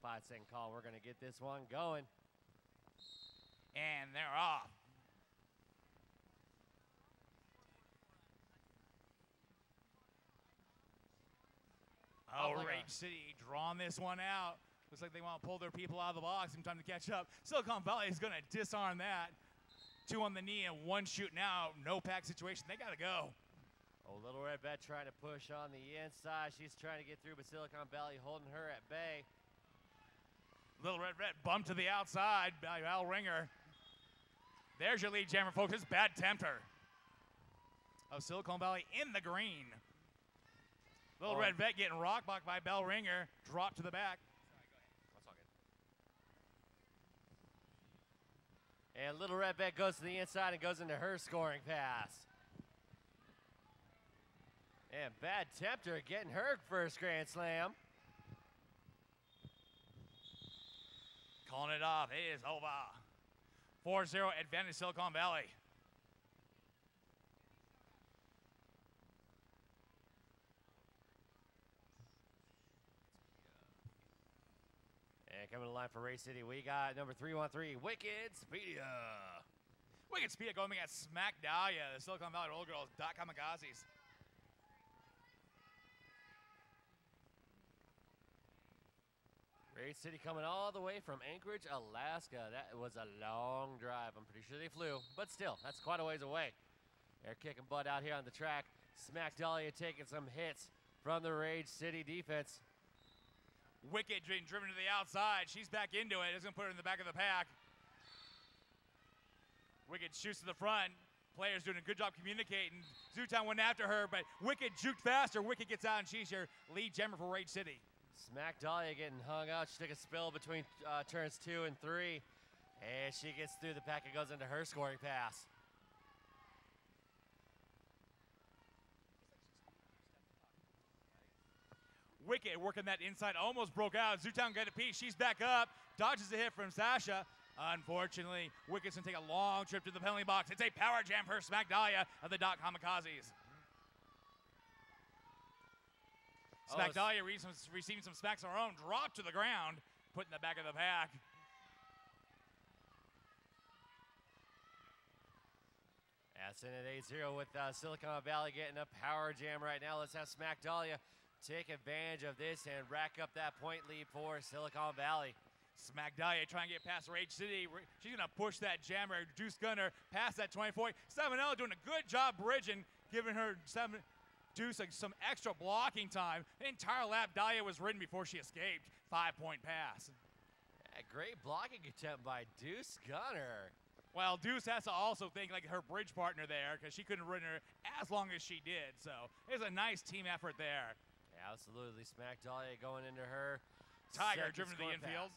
5-second call. We're going to get this one going. And they're off. Oh, Rage City drawing this one out. Looks like they want to pull their people out of the box in time to catch up. Silicon Valley is going to disarm that. 2 on the knee and 1 shooting out. No pack situation. They got to go. Oh, Little Red Vet trying to push on the inside. She's trying to get through, but Silicon Valley holding her at bay. Little Red Vet bumped to the outside by Al Ringer. There's your lead jammer, folks. It's Bad Tempter of Silicon Valley in the green. Little Red Vet getting rock blocked by Bell Ringer. Drop to the back. That's all good. And Little Red Vet goes to the inside and goes into her scoring pass. And Bad Tempter getting her first Grand Slam. Calling it off. It is over. 4-0 advantage Silicon Valley. And coming to line for Race City, we got number 313, Wicked Speedia. Wicked Speedia going against Smack Dahlia, the Silicon Valley Roll Girls, .kamikazes. Race City coming all the way from Anchorage, Alaska. That was a long drive. I'm pretty sure they flew, but still, that's quite a ways away. They're kicking butt out here on the track. Smack Dahlia taking some hits from the Rage City defense. Wicked driven to the outside. She's back into it. It's going to put her in the back of the pack. Wicked shoots to the front. Players doing a good job communicating. Zootown went after her, but Wicked juked faster. Wicked gets out, and she's your lead jammer for Rage City. Smack Dahlia getting hung out. She took a spill between turns 2 and 3. And she gets through the pack and goes into her scoring pass. Wicked working that inside, almost broke out. Zootown got a piece. She's back up. Dodges a hit from Sasha. Unfortunately, Wicked's going to take a long trip to the penalty box. It's a power jam for Smack Dahlia of the .kamikazes. Smack Dahlia receiving some smacks of her own. Drop to the ground. Put in the back of the pack. That's in at 8-0 with Silicon Valley getting a power jam right now. Let's have Smack Dahlia take advantage of this and rack up that point lead for Silicon Valley. Smack Dahlia trying to get past Rage City. She's going to push that jammer, Deuce Gunner, past that 24. 7L doing a good job bridging, giving her Deuce some extra blocking time. The entire lap Dahlia was ridden before she escaped. 5-point pass. Yeah, great blocking attempt by Deuce Gunner. Well, Deuce has to also think like her bridge partner there because she couldn't run her as long as she did. So it's a nice team effort there. Yeah, absolutely. Smack Dahlia going into her. Tiger driven to the infield.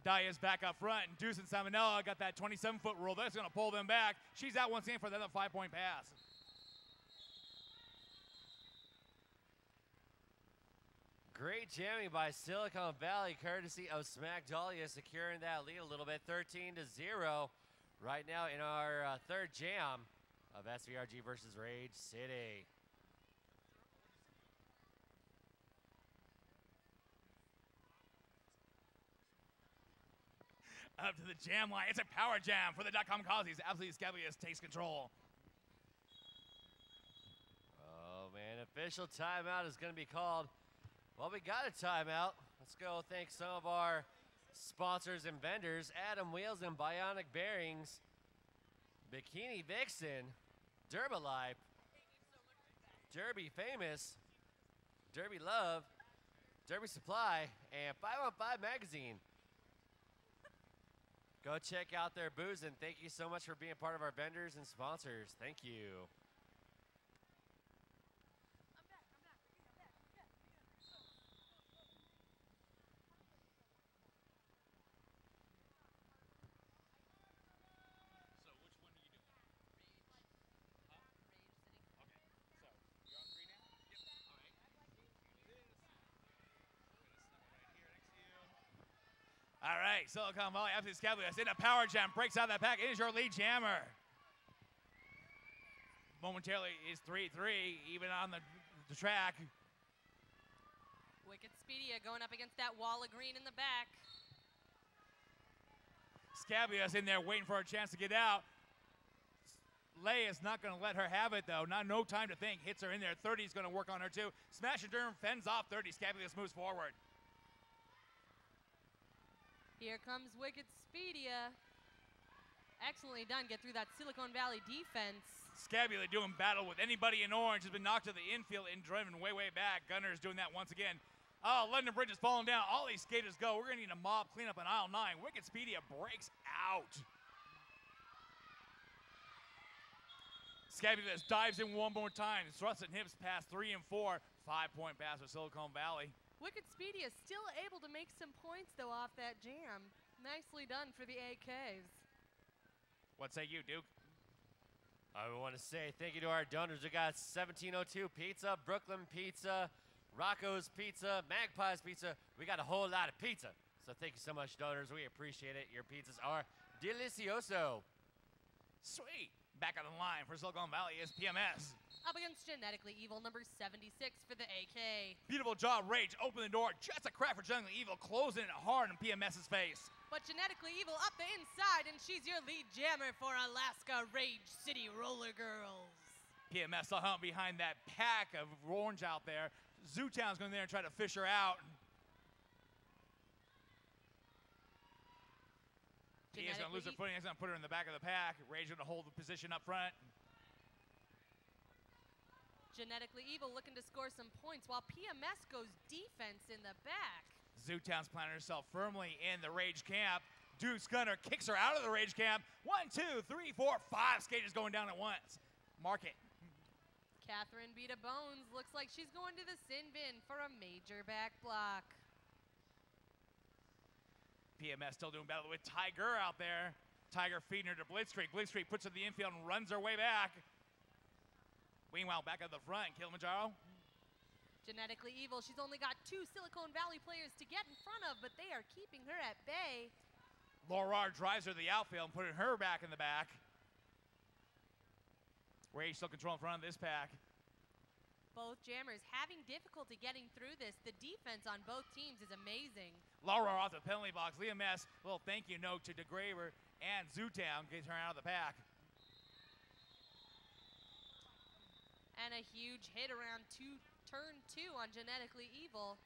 Dahlia's back up front, and Deuce and Salmonella got that 27-foot rule. That's going to pull them back. She's out once again for another 5-point pass. Great jamming by Silicon Valley, courtesy of Smack Dahlia, securing that lead a little bit, 13-0. Right now in our third jam of SVRG versus Rage City. Up to the jam line. It's a power jam for the .kamikazes. Absolutely Scabulous takes control. Oh, man. Official timeout is going to be called. Well, we got a timeout. Let's go thank some of our sponsors and vendors. Adam Wheels and Bionic Bearings. Bikini Vixen. Derbalife. Derby Famous. Derby Love. Derby Supply. And 515 Magazine. Go check out their booths, and thank you so much for being part of our vendors and sponsors. Thank you. All right, Silicon Valley, absolutely Scabulous in a power jam, breaks out of that pack. It is your lead jammer. Momentarily is 3-3, even on the track. Wicked Speedia going up against that wall of green in the back. Scabia's in there waiting for a chance to get out. Leia's not going to let her have it, though. No time to think. Hits her in there. 30 is going to work on her, too. Smash and Durham fends off 30. Scabius moves forward. Here comes Wicked Speedia. Excellently done. Get through that Silicon Valley defense. Scabula doing battle with anybody in orange. Has been knocked to the infield and driven way back. Gunner's doing that once again. Oh, London Bridge is falling down. All these skaters go. We're going to need a mob cleanup on aisle 9. Wicked Speedia breaks out. Scabula dives in one more time. Thrusts and hips past 3 and 4. 5-point pass for Silicon Valley. Wicked Speedia still able to make some points, though, off that jam. Nicely done for the AKs. What say you, Duke? I want to say thank you to our donors. We got 1702 Pizza, Brooklyn Pizza, Rocco's Pizza, Magpie's Pizza. We got a whole lot of pizza. So thank you so much, donors. We appreciate it. Your pizzas are delicioso. Sweet. Back on the line for Silicon Valley is PMS. Up against Genetically Evil, number 76 for the AK. Beautiful job, Rage. Open the door. Just a crack for Genetically Evil. Closing it hard in PMS's face. But Genetically Evil up the inside, and she's your lead jammer for Alaska Rage City Roller Girls. PMS still hung behind that pack of orange out there. Zootown's going there and try to fish her out. He is going to lose her footing. He's going to put her in the back of the pack. Rage going to hold the position up front. Genetically Evil looking to score some points while PMS goes defense in the back. Zootown's planted herself firmly in the Rage camp. Duke Gunner kicks her out of the Rage camp. 1, 2, 3, 4, 5 skaters going down at once. Mark it. Catherine Beta Bones looks like she's going to the sin bin for a major back block. PMS still doing battle with Tiger out there. Tiger feeding her to Blitzkrieg. Blitzkrieg puts her to the infield and runs her way back. Meanwhile, back at the front, Kilimanjaro. Genetically Evil, she's only got 2 Silicon Valley players to get in front of, but they are keeping her at bay. Laura drives her to the outfield and putting her back in the back. Rage still controlling front of this pack. Both jammers having difficulty getting through this. The defense on both teams is amazing. Laura off the penalty box. Liam S. Little thank you note to DeGraver and Zootown gets her out of the pack. And a huge hit around turn 2 on Genetically Evil.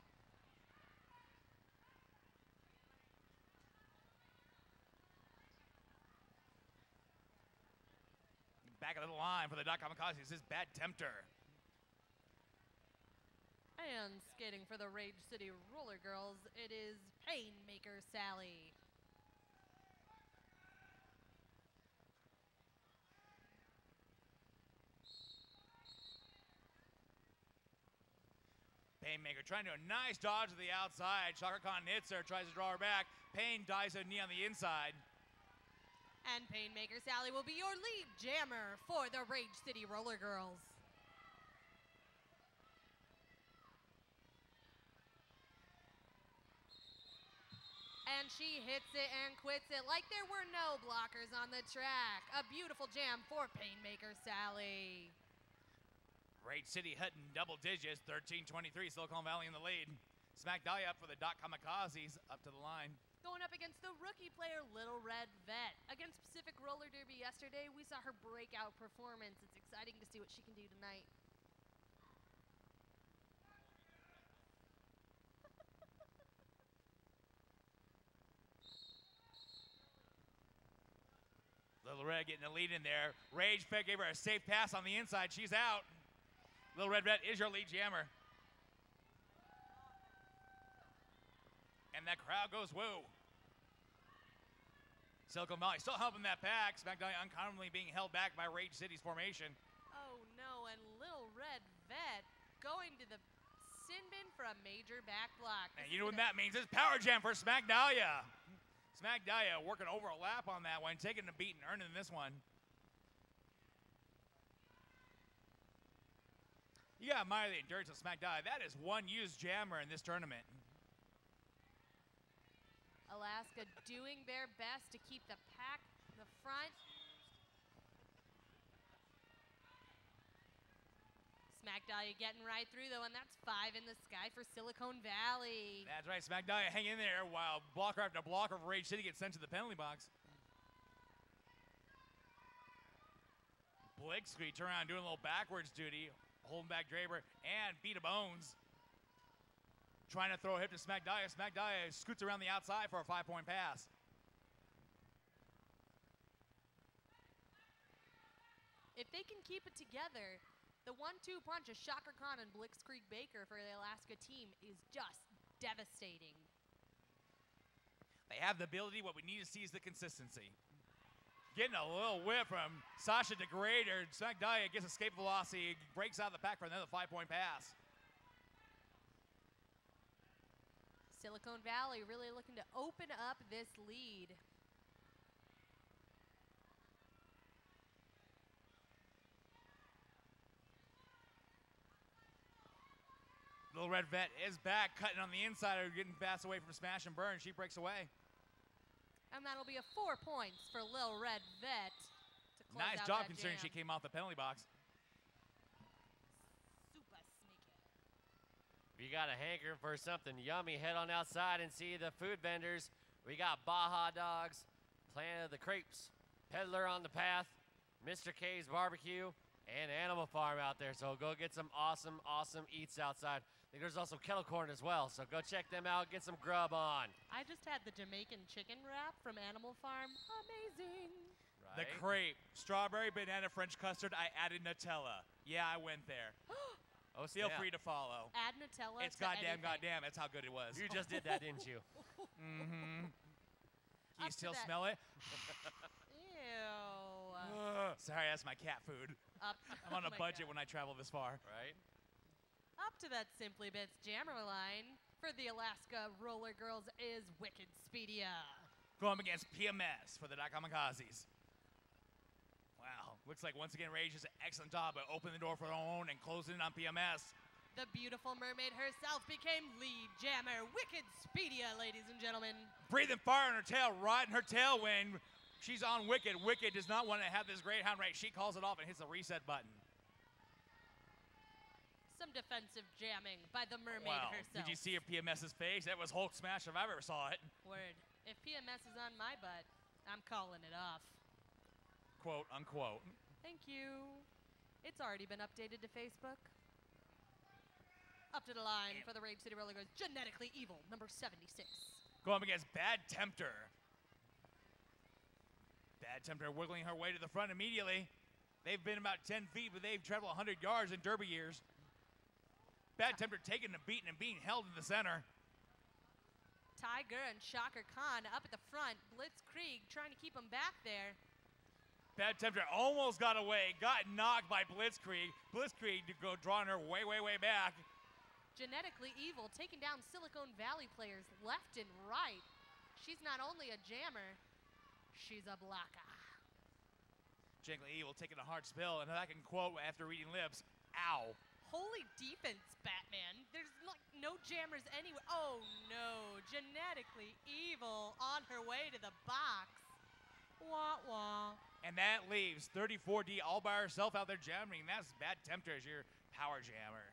Back of the line for the Dot Kamikazes. This is Bad Tempter. And skating for the Rage City Roller Girls, it is Painmaker Sally. Painmaker trying to do a nice dodge to the outside. Shaka Khan hits her, tries to draw her back. Pain dives a knee on the inside. And Painmaker Sally will be your lead jammer for the Rage City Roller Girls. And she hits it and quits it like there were no blockers on the track. A beautiful jam for Painmaker Sally. Rage City hitting double digits, 13-23, Silicon Valley in the lead. Smack Dahlia up for the Dot Kamikazes, up to the line. Going up against the rookie player, Little Red Vet. Against Pacific Roller Derby yesterday, we saw her breakout performance. It's exciting to see what she can do tonight. Little Red getting the lead in there. Rage gave her a safe pass on the inside. She's out. Little Red Vet is your lead jammer. And that crowd goes woo. Silicon Valley still helping that pack. SmackDown uncommonly being held back by Rage City's formation. Oh no, and Little Red Vet going to the sin bin for a major back block. And you know what that means? It's Power Jam for Smack Dahlia. Smack Dahlia working over a lap on that one, taking the beat and earning this one. You gotta admire the endurance of Smack Dahlia. That is one used jammer in this tournament. Alaska doing their best to keep the pack in the front. Smack Dahlia getting right through, though, and that's 5 in the sky for Silicon Valley. That's right, Smack Dahlia hanging in there while blocker after blocker of Rage City gets sent to the penalty box. Blitzkrieg turn around doing a little backwards duty, holding back Draper, and Beat a Bones trying to throw a hip to Smack Dahlia. Smack Dahlia scoots around the outside for a 5-point pass. If they can keep it together, the 1-2 punch of Shocker Khan and Blitzkrieg Baker for the Alaska team is just devastating. They have the ability. What we need to see is the consistency. Getting a little whip from Sasha Degrader. Smack Dahlia gets escape velocity, breaks out of the pack for another 5-point pass. Silicon Valley really looking to open up this lead. Little Red Vet is back, cutting on the inside, getting fast away from Smash and Burn. She breaks away. And that'll be a 4 points for Lil Red Vet to close Nice out job that considering jam. she came off the penalty box. Super sneaky. If you got a hankering for something yummy, head on outside and see the food vendors. We got Baja Dogs, Planet of the Crepes, Peddler on the Path, Mr. K's Barbecue, and Animal Farm out there. So go get some awesome, awesome eats outside. I think there's also kettle corn as well, so go check them out, get some grub on. I just had the Jamaican chicken wrap from Animal Farm. Amazing. The Right? crepe, strawberry banana French custard. I added Nutella. Yeah, I went there. Oh, Feel snap. free to follow. Add Nutella It's to goddamn, anything. goddamn. That's how good it was. You just did that, didn't you? Mm-hmm. Can Up you to still that- smell it? Ew. Sorry, that's my cat food. Up, I'm on oh a my budget God. when I travel this far. Right? Up to that Simply Bits jammer line for the Alaska Roller Girls is Wicked Speedia. Going up against PMS for the Kamikazes. Wow. Looks like once again Rage does an excellent job of opening the door for their own and closing in on PMS. The beautiful mermaid herself became lead jammer. Wicked Speedia, ladies and gentlemen. Breathing fire on her tail, riding her tailwind. She's on Wicked. Wicked does not want to have this Greyhound race. She calls it off and hits the reset button. Some defensive jamming by the mermaid Wow. herself. Did you see her PMS's face? That was Hulk smash if I ever saw it. Word. If PMS is on my butt, I'm calling it off. Quote, unquote. Thank you. It's already been updated to Facebook. Up to the line for the Rage City Roller Girls, Genetically Evil, number 76. Going up against Bad Tempter. Bad Tempter wiggling her way to the front immediately. They've been about 10 feet, but they've traveled 100 yards in Derby years. Bad Tempter taking the beating and being held in the center. Tiger and Shocker Khan up at the front. Blitzkrieg trying to keep them back there. Bad Tempter almost got away, got knocked by Blitzkrieg. Blitzkrieg to go drawing her way, way, way back. Genetically Evil taking down Silicon Valley players left and right. She's not only a jammer, she's a blocker. Genetically Evil taking a hard spill, and I can quote after reading lips, ow. Holy defense, Batman. There's like no jammers anywhere. Oh no, Genetically Evil on her way to the box. Wah wah. And that leaves 34D all by herself out there jamming. That's Bad Tempter as your power jammer.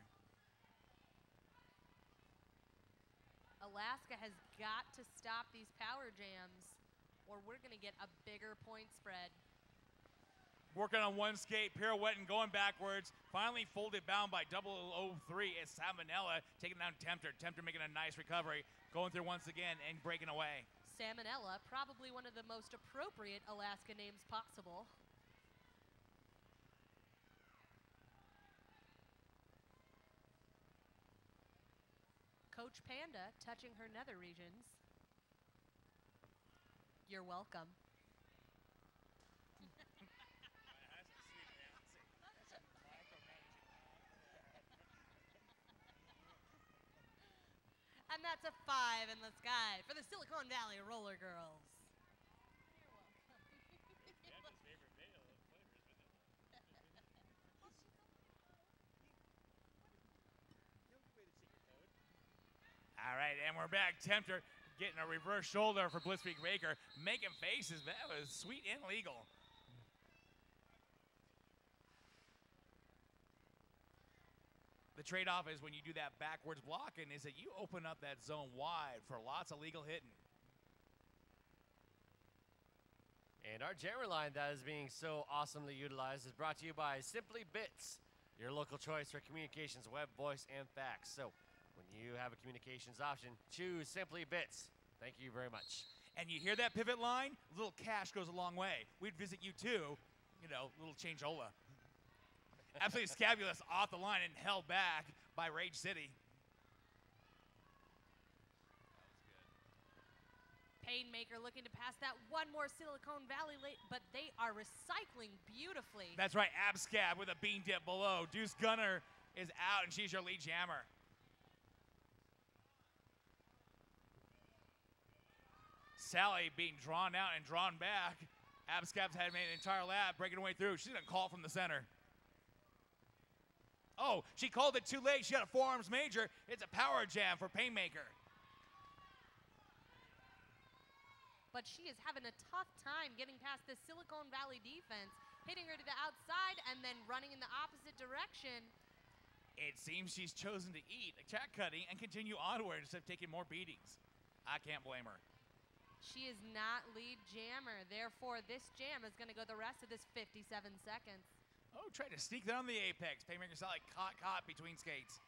Alaska has got to stop these power jams or we're going to get a bigger point spread. Working on one skate, pirouetting, going backwards. Finally folded bound by 003 is Salmonella taking down Tempter. Tempter making a nice recovery, going through once again and breaking away. Salmonella, probably one of the most appropriate Alaska names possible. Coach Panda touching her nether regions. You're welcome. And that's a 5 in the sky for the Silicon Valley Roller Girls. All right, and we're back. Tempter getting a reverse shoulder for Blitzkrieg Baker, making faces. That was sweet and legal. The trade-off is when you do that backwards blocking is that you open up that zone wide for lots of legal hitting. And our jammer line that is being so awesomely utilized is brought to you by Simply Bits, your local choice for communications, web, voice, and fax. So when you have a communications option, choose Simply Bits. Thank you very much. And you hear that pivot line? A little cash goes a long way. We'd visit you too. You know, little change-ola. Absolutely scabulous off the line and held back by Rage City. Painmaker looking to pass that one more Silicon Valley late, but they are recycling beautifully. That's right, Abscab with a bean dip below. Deuce Gunner is out, and she's your lead jammer. Sally being drawn out and drawn back. Abscab's had made an entire lap, breaking her way through. She's gonna call from the center. Oh, she called it too late. She got a forearms major. It's a power jam for Painmaker. But she is having a tough time getting past the Silicon Valley defense, hitting her to the outside and then running in the opposite direction. It seems she's chosen to eat a track cutting and continue onward instead of taking more beatings. I can't blame her. She is not lead jammer. Therefore, this jam is going to go the rest of this 57 seconds. Oh, tried to sneak that on the apex. Painmaker Sally caught between skates.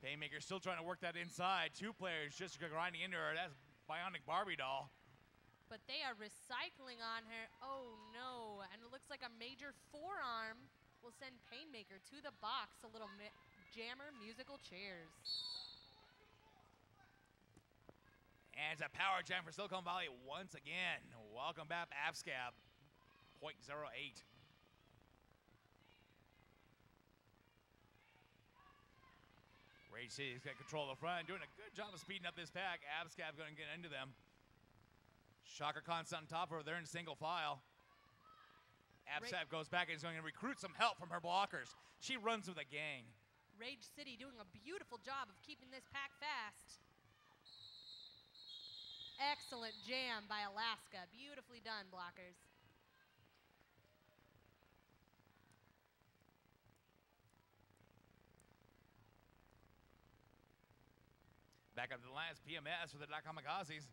Painmaker still trying to work that inside. Two players just grinding into her. That's Bionic Barbie doll. But they are recycling on her. Oh, no. And it looks like a major forearm will send Painmaker to the box. A little jammer musical chairs. And it's a power jam for Silicon Valley once again. Welcome back, Abscab. 0.08. Rage City's got control of the front, doing a good job of speeding up this pack. Abscab going to get into them. Shocker constant on top of her. They're in single file. Abscab goes back and is going to recruit some help from her blockers. She runs with a gang. Rage City doing a beautiful job of keeping this pack fast. Excellent jam by Alaska. Beautifully done, blockers. Back up to the last PMS for the Kamikazes.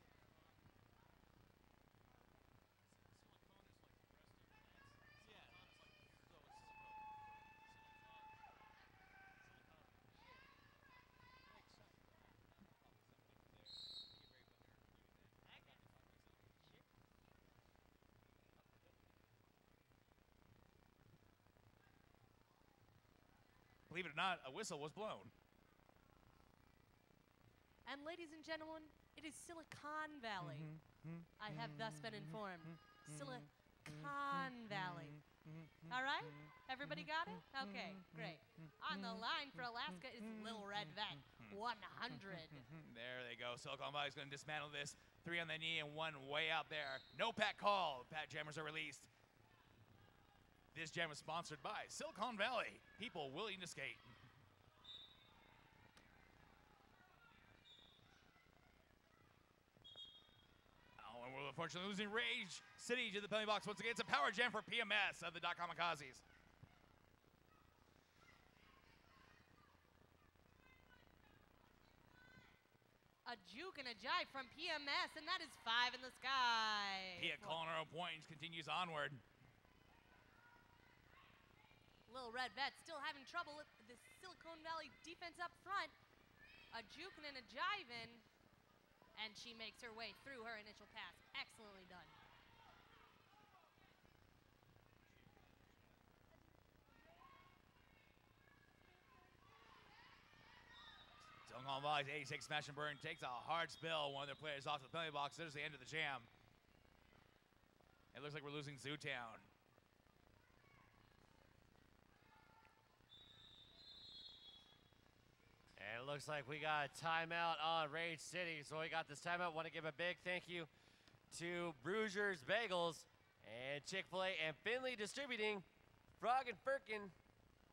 Believe it or not, a whistle was blown. And ladies and gentlemen, it is Silicon Valley. I have thus been informed. Silicon Valley. All right? Everybody got it? Okay, great. On the line for Alaska is Little Red Vet, 100. There they go. Silicon Valley's going to dismantle this. 3 on the knee and 1 way out there. No pack call. Pat jammers are released. This jam is sponsored by Silicon Valley. People willing to skate. Oh, and we're unfortunately losing Rage City to the penalty box once again. It's a power jam for PMS of the Kamikazes. A juke and a jive from PMS, and that is 5 in the sky. Pia calling her own points, continues onward. Little Red Vet still having trouble with the Silicon Valley defense up front. A juke and a jive in, and she makes her way through her initial pass. Excellently done. Silicon Valley's 86 smash and burn takes a hard spill. One of their players off to the penalty box. There's the end of the jam. It looks like we're losing Zootown. And it looks like we got a timeout on Rage City. So we got this timeout. Want to give a big thank you to Bruisers Bagels and Chick-fil-A and Finley Distributing, Frog and Firkin,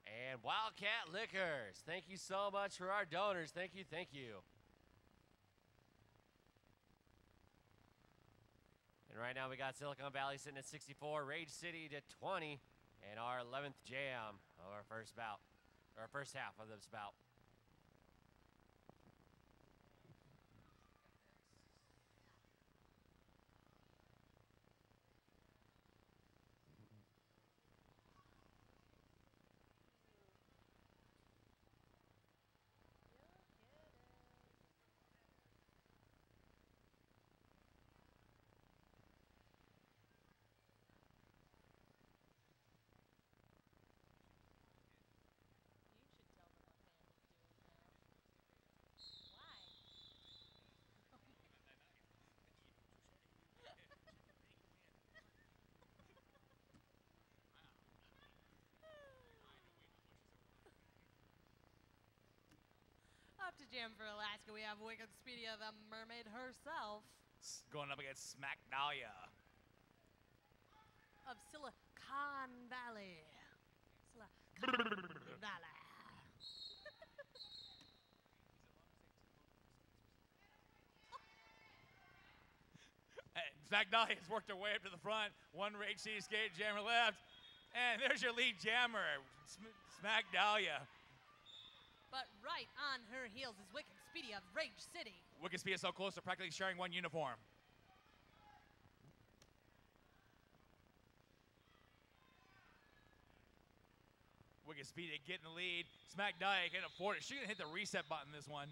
and Wildcat Liquors. Thank you so much for our donors. Thank you, thank you. And right now we got Silicon Valley sitting at 64, Rage City to 20. in our 11th jam of our first bout, or first half of this bout. Up to jam for Alaska, we have Wicked Speedia, the mermaid herself. Going up against Smack Dahlia. Of Silicon Valley. Silicon Valley. Smack Dahlia has worked her way up to the front. One Rage City skate jammer left. And there's your lead jammer, Smack Dahlia. But right on her heels is Wicked Speedia of Rage City. Wicked Speedia so close to practically sharing one uniform. Wicked Speedia getting the lead. Smack Dahlia can afford it. She's gonna hit the reset button this one.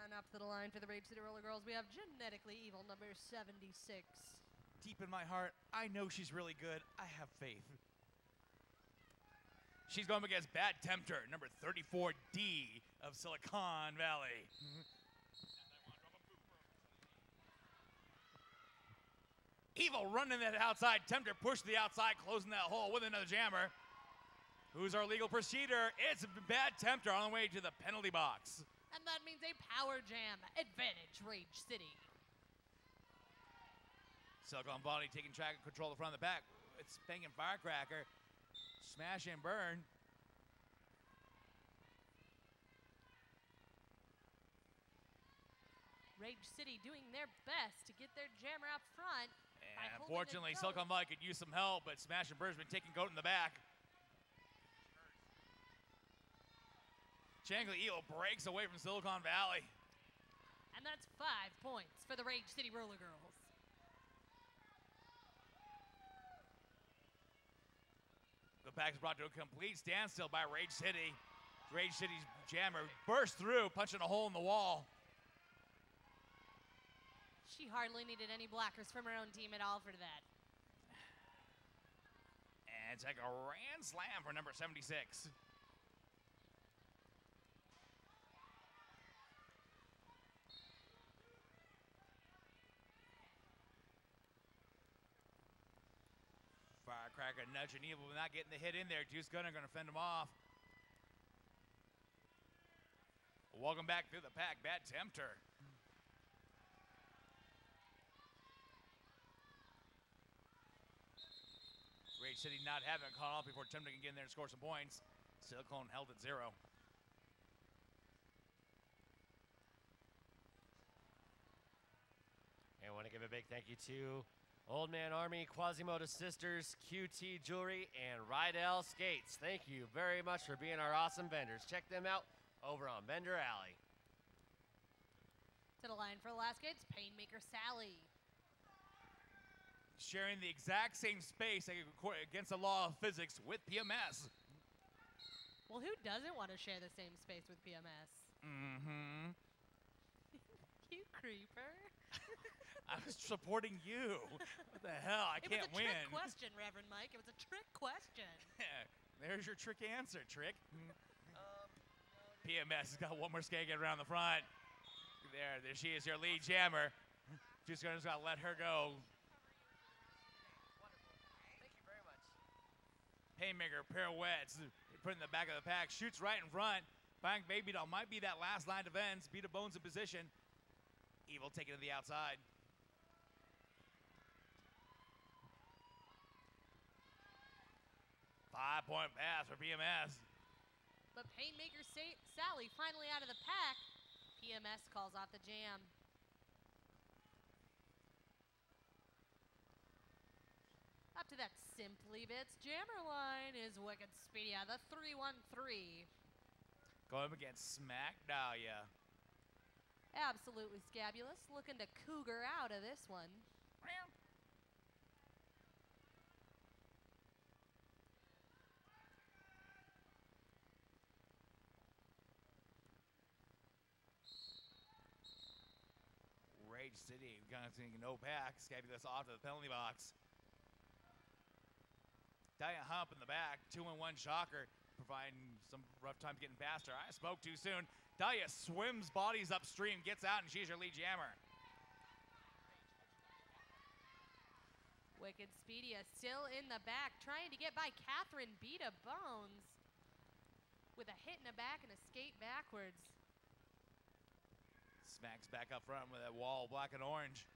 And up to the line for the Rage City Roller Girls, we have Genetically Evil number 76. Deep in my heart, I know she's really good. I have faith. She's going up against Bad Tempter, number 34D of Silicon Valley. Evil running that outside. Tempter pushed the outside, closing that hole with another jammer. Who's our legal proceeder? It's Bad Tempter on the way to the penalty box. And that means a power jam. Advantage Rage City. Silicon Valley taking track and control of the front of the back. It's banging Firecracker. Smash and burn. Rage City doing their best to get their jammer up front. And unfortunately, Silicon Valley could use some help, but Smash and Burn's been taking goat in the back. Changly Eel breaks away from Silicon Valley. And that's 5 points for the Rage City Roller Girls. The pack is brought to a complete standstill by Rage City. Rage City's jammer burst through, punching a hole in the wall. She hardly needed any blockers from her own team at all for that. And it's like a grand slam for number 76. Firecracker nudging Evil, but not getting the hit in there. Juice Gunner gonna fend him off. Welcome back through the pack, Bad Tempter. Rage City not having it caught off before Tempter can get in there and score some points. Silicone held at 0. And I want to give a big thank you to Old Man Army, Quasimodo Sisters, QT Jewelry, and Rydell Skates. Thank you very much for being our awesome vendors. Check them out over on Bender Alley. To the line for Alaska, it's Painmaker Sally. Sharing the exact same space against the law of physics with PMS. Well, who doesn't want to share the same space with PMS? Mm-hmm. You creeper. I was supporting you. What the hell? I can't win. It was a trick question, Reverend Mike. It was a trick question. There's your trick answer, Trick. PMS has got one more skate get around the front. There she is, your lead jammer. Just gonna let her go. Thank you very much. Painmaker pirouettes, put in the back of the pack, shoots right in front. Bang Baby Doll might be that last line of defense. Beat a Bones in position. Evil taking to the outside. 5-point pass for PMS. But Painmaker Sally finally out of the pack. PMS calls off the jam. Up to that Simply Bits jammer line is Wicked Speedia, the 3-1-3. Going up against Smack Dahlia. Absolutely scabulous, looking to cougar out of this one. Rage City, no pack. Scabulous off to the penalty box. Dahlia Hump in the back, 2-1 shocker, providing some rough time getting past her. I spoke too soon. Dahlia swims bodies upstream, gets out, and she's your lead jammer. Wicked Speedia still in the back, trying to get by Catherine Beta Bones with a hit in the back and a skate backwards. Smacks back up front with that wall, black and orange.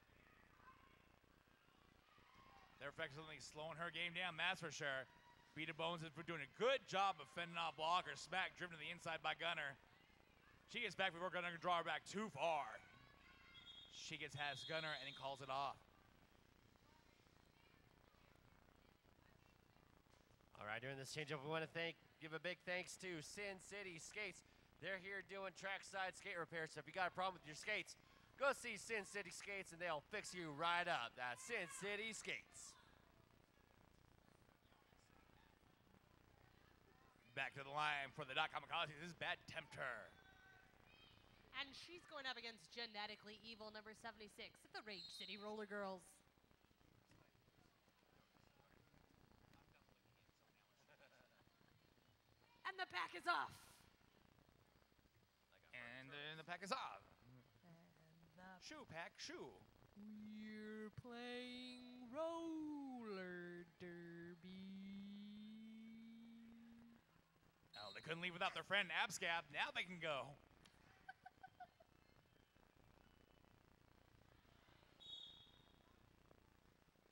They're effectively slowing her game down, that's for sure. Beta Bones is doing a good job of fending off blockers. Smack driven to the inside by Gunner. She gets back before Gunner can draw her back too far. She gets past Gunner and then calls it off. All right, during this changeover, we want to give a big thanks to Sin City Skates. They're here doing trackside skate repairs, so if you got a problem with your skates, go see Sin City Skates and they'll fix you right up. That's Sin City Skates. Back to the line for the .kamikaze. This is Bad Tempter. And she's going up against Genetically Evil number 76 at the Rage City Roller Girls. And the pack is off. And then the pack is off. Shoe pack, shoe. We're playing roller derby. Oh, they couldn't leave without their friend Abscab. Now they can go.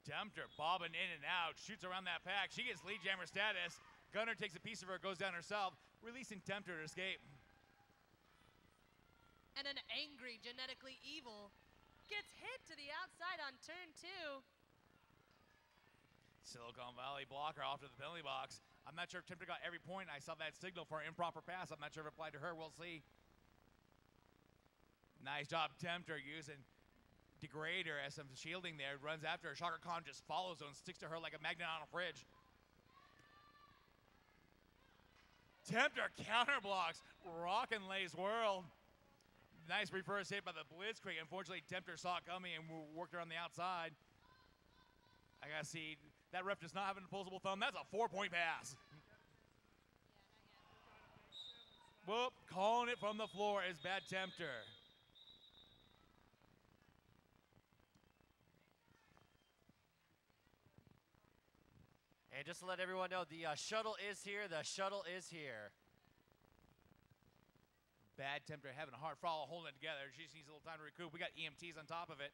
Tempter bobbing in and out, shoots around that pack. She gets lead jammer status. Gunner takes a piece of her, goes down herself, releasing Tempter to escape. And an angry Genetically Evil gets hit to the outside on turn 2. Silicon Valley blocker off to the penalty box. I'm not sure if Tempter got every point. I saw that signal for an improper pass. I'm not sure if it applied to her. We'll see. Nice job, Tempter, using Degrader as some shielding there. Runs after her. Shocker Khan just follows her and sticks to her like a magnet on a fridge. Tempter counter blocks. Rockin' Lay's world. Nice reverse hit by the Blitzkrieg. Unfortunately, Tempter saw it coming and worked her on the outside. I gotta see. That ref does not have an opposable thumb. That's a 4-point pass. Whoop. Calling it from the floor is Bad Tempter. And just to let everyone know, the shuttle is here. The shuttle is here. Bad Tempter having a hard fall, holding it together. She just needs a little time to recoup. We got EMTs on top of it.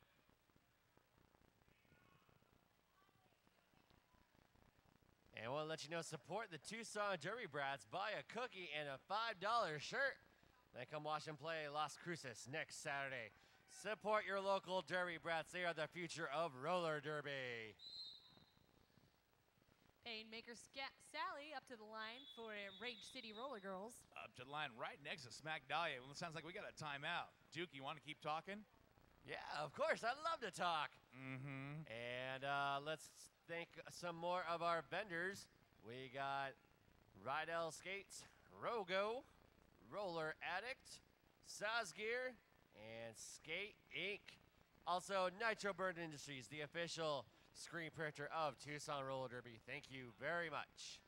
And I want to let you know, support the Tucson Derby Brats. Buy a cookie and a $5 shirt. Then come watch them play Las Cruces next Saturday. Support your local Derby Brats. They are the future of roller derby. Painmaker Sally up to the line for Rage City Roller Girls. Up to the line right next to Smack Dahlia. Well, it sounds like we got a timeout. Duke, you want to keep talking? Yeah, of course. I love to talk. Mm-hmm. And let's thank some more of our vendors. We got Rydell Skates, Rogo, Roller Addict, Sazgear, and Skate Inc. Also, Nitro Burn Industries, the official screen printer of Tucson Roller Derby. Thank you very much.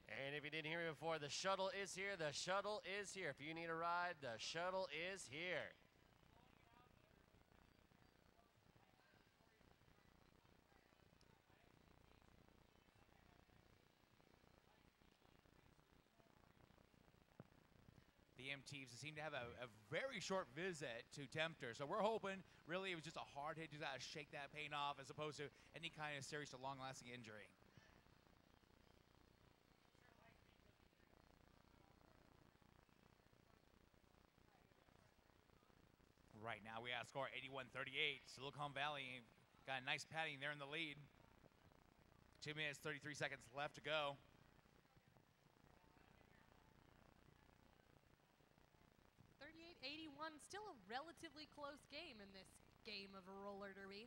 And if you didn't hear me before, the shuttle is here. The shuttle is here. If you need a ride, the shuttle is here. The PM teams seem to have a very short visit to Tempter. So we're hoping really it was just a hard hit to shake that pain off as opposed to any kind of serious or long-lasting injury. Right now we have score 81-38. Silicon Valley got a nice padding there in the lead. 2 minutes, 33 seconds left to go. 38-81, still a relatively close game in this game of roller derby.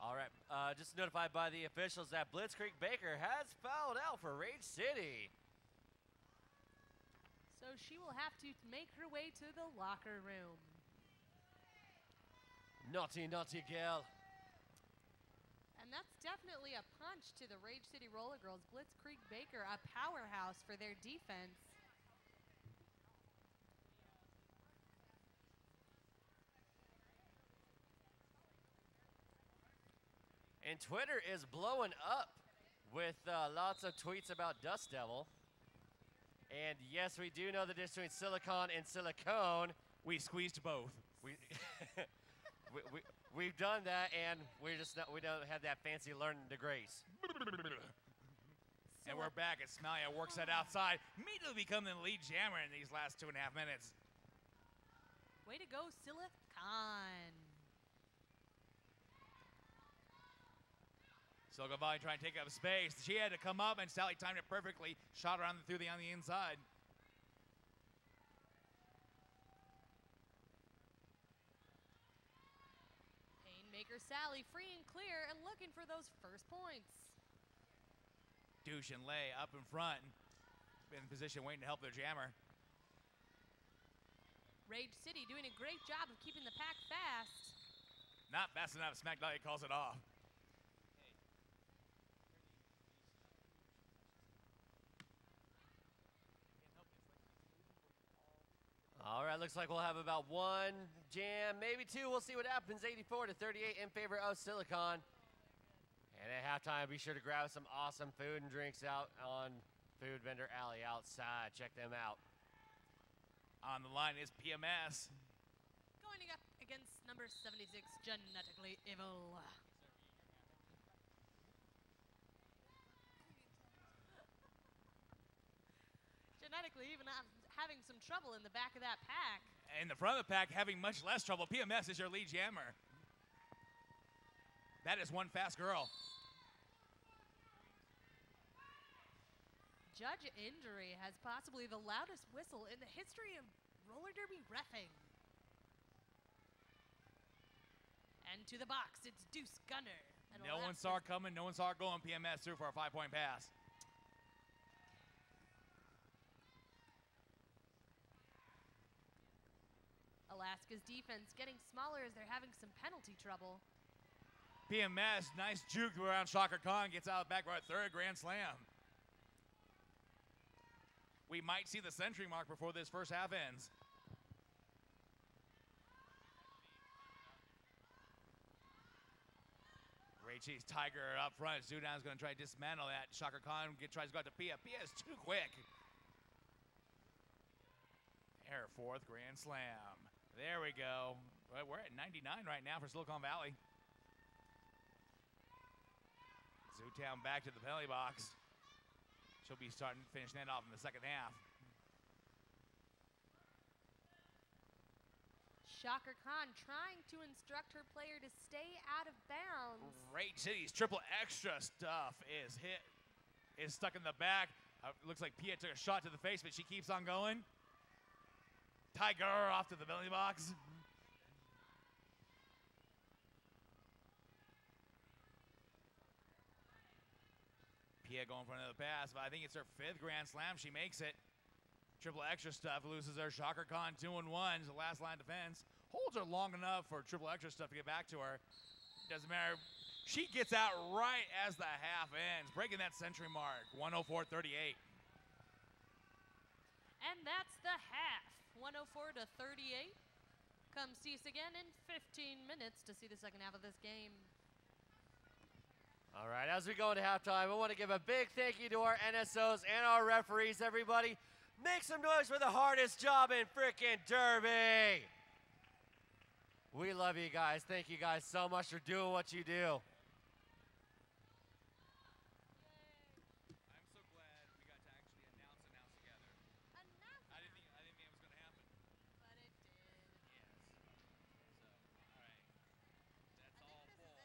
All right, just notified by the officials that Blitzkrieg Baker has fouled out for Rage City. So she will have to make her way to the locker room. Naughty, naughty girl. And that's definitely a punch to the Rage City Roller Girls. Blitzkrieg Baker, a powerhouse for their defense. And Twitter is blowing up with lots of tweets about Dust Devil. And yes, we do know the difference between silicon and silicone. We squeezed both. We've done that, and we don't have that fancy learning degrees. And we're back as Smalia works that outside, immediately becoming the lead jammer in these last 2.5 minutes. Way to go, Silicon. Silicon Valley trying to take up space. She had to come up, and Sally timed it perfectly. Shot her on the inside. Painmaker Sally free and clear and looking for those first points. Douche and Lay up in front. In position waiting to help their jammer. Rage City doing a great job of keeping the pack fast. Not fast enough. Smack Valley calls it off. All right, looks like we'll have about one jam, maybe two. We'll see what happens. 84-38 in favor of Silicon. And at halftime, be sure to grab some awesome food and drinks out on Food Vendor Alley outside. Check them out. On the line is PMS. Going up against number 76, Genetically Evil. Genetically Evil having some trouble in the back of that pack. In the front of the pack, having much less trouble. PMS is your lead jammer. That is one fast girl. Judge Injury has possibly the loudest whistle in the history of roller derby reffing. And to the box, it's Deuce Gunner. No one saw it coming, no one saw it going. PMS through for a 5-point pass. Alaska's defense getting smaller as they're having some penalty trouble. PMS, nice juke around Shocker Khan, gets out back for a third grand slam. We might see the century mark before this first half ends. Rachel's Tiger up front. Zudan's going to try to dismantle that. Shocker Khan tries to go out to Pia. Pia is too quick. Her fourth grand slam. There we go. We're at 99 right now for Silicon Valley. Zootown back to the penalty box. She'll be finishing that off in the second half. Shocker Khan trying to instruct her player to stay out of bounds. Rage City's triple extra stuff is stuck in the back. Looks like Pia took a shot to the face, but she keeps on going. Tiger off to the penalty box. Pia going for another pass, but I think it's her fifth grand slam. She makes it. Triple extra stuff loses her. Shocker Khan 2-1 is the last line defense. Holds her long enough for triple extra stuff to get back to her. Doesn't matter. She gets out right as the half ends, breaking that century mark, 104.38. And that's the half, 104 to 38. Come see us again in 15 minutes to see the second half of this game. All right, as we go into halftime, I want to give a big thank you to our NSOs and our referees, everybody. Make some noise for the hardest job in frickin' Derby. We love you guys. Thank you guys so much for doing what you do. I'm so glad we got to actually announce together. I didn't think it was going to happen. But it did. Yes. So, all right. That's all full.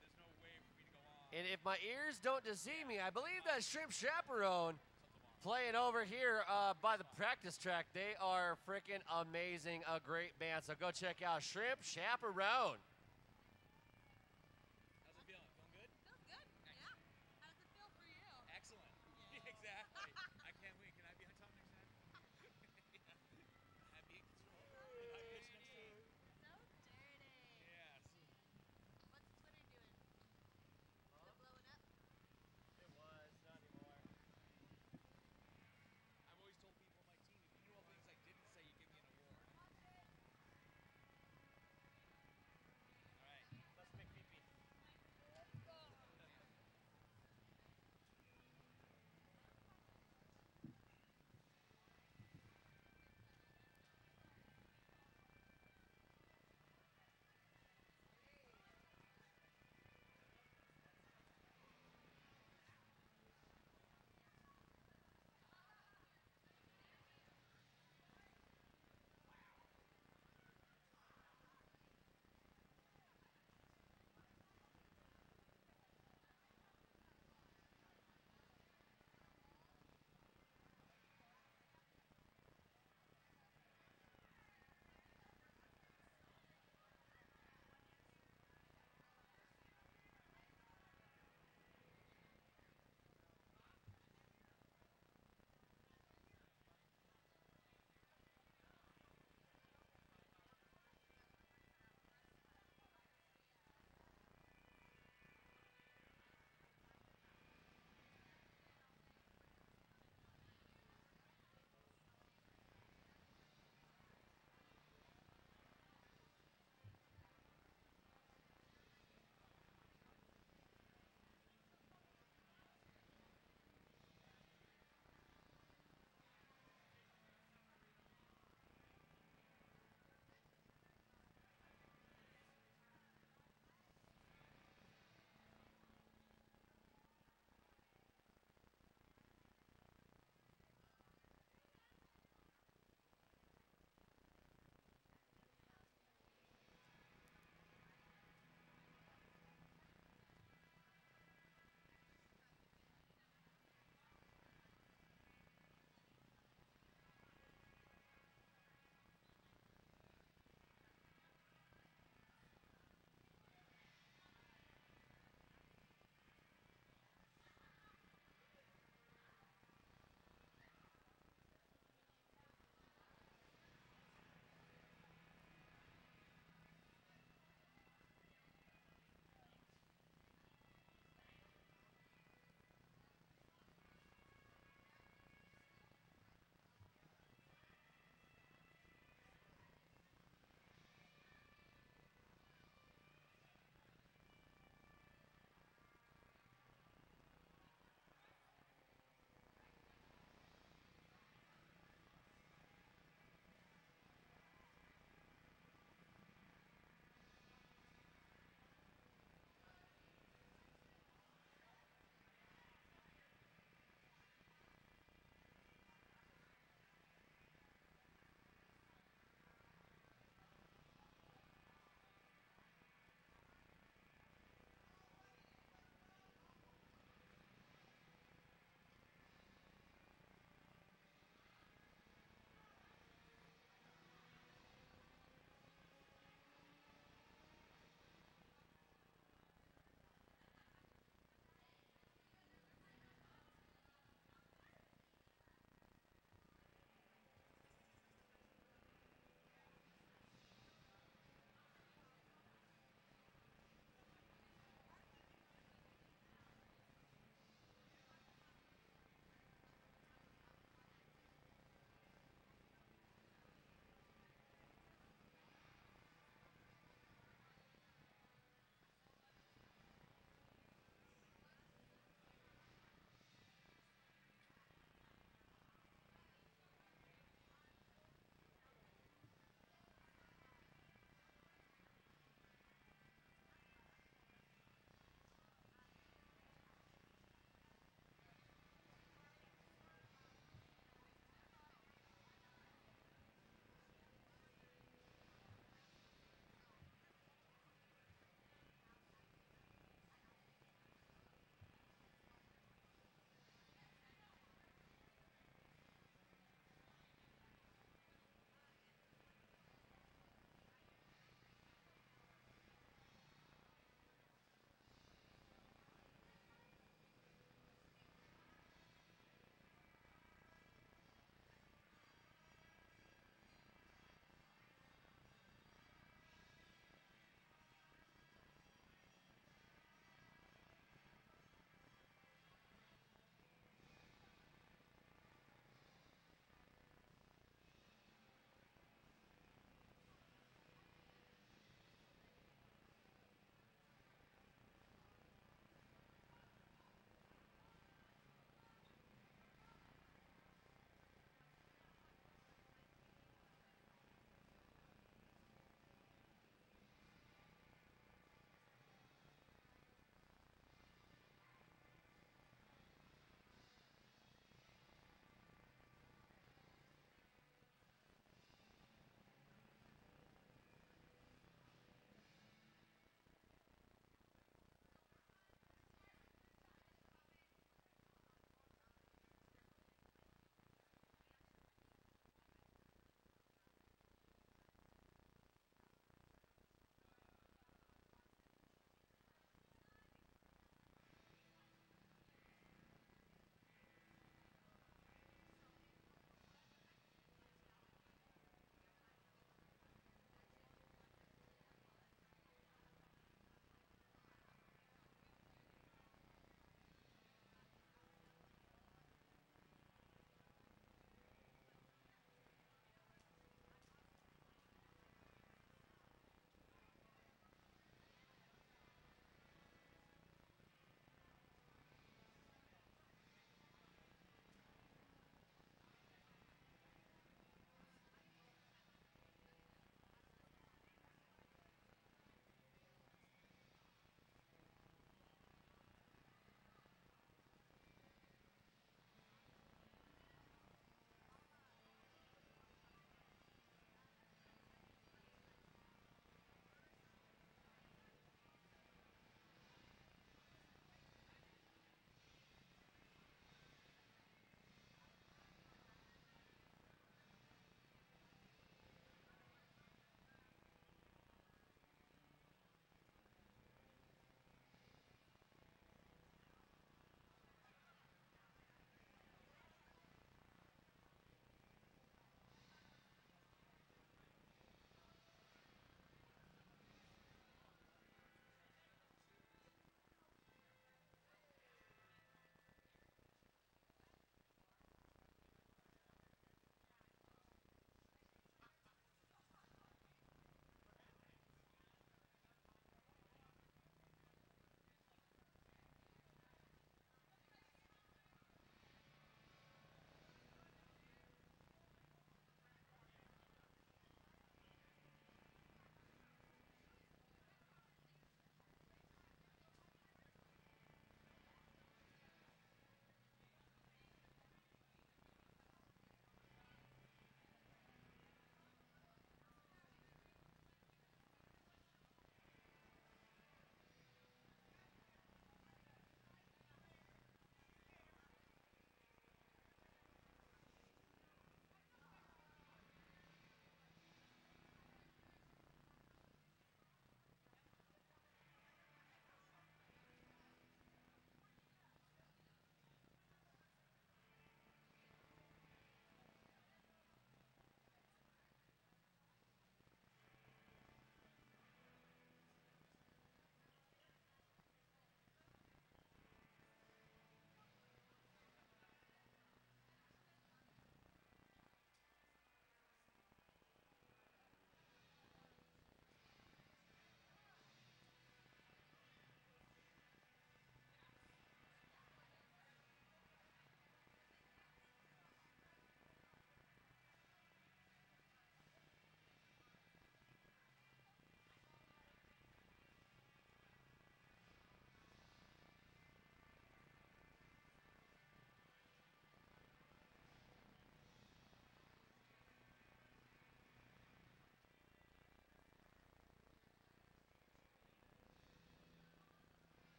There's no way for me to go on. And if my ears don't deceive me, I believe that Shrimp Chaperone playing over here by the practice track. They are freaking amazing, a great band. So go check out Shrimp Chaperone. How's it feeling? Feeling good? Feels good. Yeah. How does it feel for you? Excellent. Exactly. I can't wait. Can I be on top next time? Happy control. Can I pitch next time? So dirty. Yes. What's Twitter doing? Is it blowing up? It was, not anymore. I've always told people on my team, if you knew all things I didn't say, you give me an award.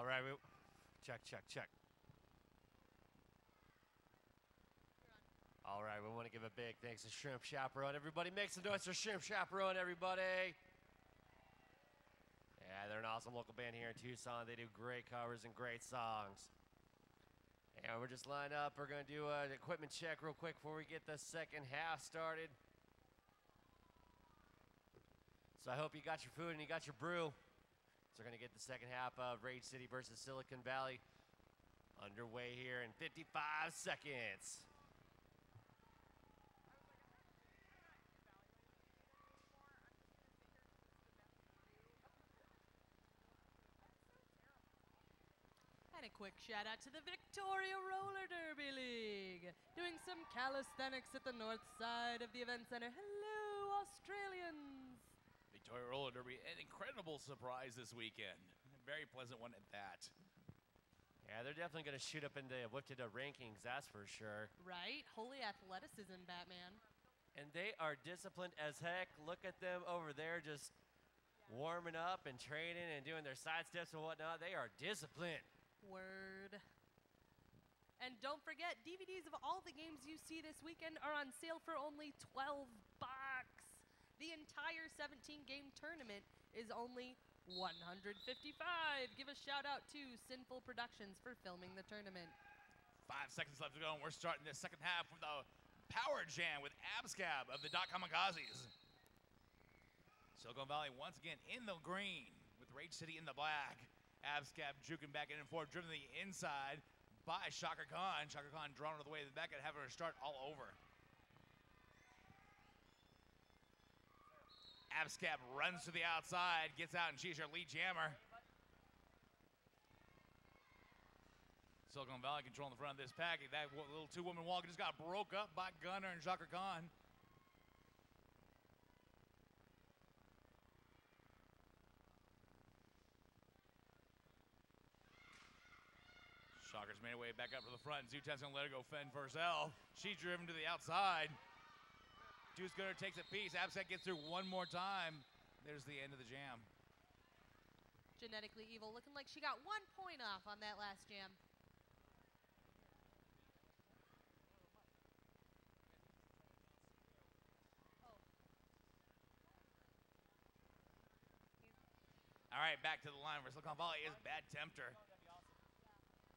All right, check, check, check. All right, we want to give a big thanks to Shrimp Chaperone. Everybody make some noise for Shrimp Chaperone, everybody. Yeah, they're an awesome local band here in Tucson. They do great covers and great songs. And we're just lined up. We're going to do an equipment check real quick before we get the second half started. So I hope you got your food and you got your brew. So we're going to get the second half of Rage City versus Silicon Valley underway here in 55 seconds. And a quick shout out to the Victoria Roller Derby League, doing some calisthenics at the north side of the event center. Hello, Australians. Victoria Roller Derby, an incredible surprise this weekend. A very pleasant one at that. Yeah, they're definitely going to shoot up in the whip to the rankings, that's for sure. Right? Holy athleticism, Batman. And they are disciplined as heck. Look at them over there just warming up and training and doing their side steps and whatnot. They are disciplined. Word. And don't forget, DVDs of all the games you see this weekend are on sale for only $12. The entire 17-game tournament is only $155. Give a shout out to Sinful Productions for filming the tournament. 5 seconds left to go, and we're starting the second half with a power jam with Abscab of the Dot Kamikazes. Silicon Valley once again in the green with Rage City in the black. Abscab juking back in and forth, driven to the inside by Shaka Khan. Shaka Khan drawn to the way of the back and having her start all over. Abscab runs to the outside, gets out, and she's your lead jammer. Silicon Valley controlling the front of this pack. That little two-woman walk just got broke up by Gunner and Shaka Khan. Shaka's made her way back up to the front, and Zutan's gonna let her go fend for herself. She's driven to the outside. Deuce Gunner takes a piece. Abscab gets through one more time. There's the end of the jam. Genetically Evil looking like she got 1 point off on that last jam. All right, back to the line where Silicon Valley is Bad Tempter.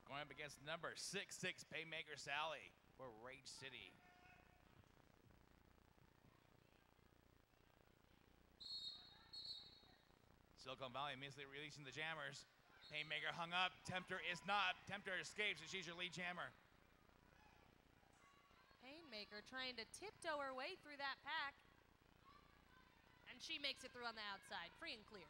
Going up against number 6'6", Paymaker Sally for Rage City. Silicon Valley immediately releasing the jammers. Paymaker hung up. Tempter is not. Tempter escapes, and she's your lead jammer. Painmaker trying to tiptoe her way through that pack. And she makes it through on the outside, free and clear.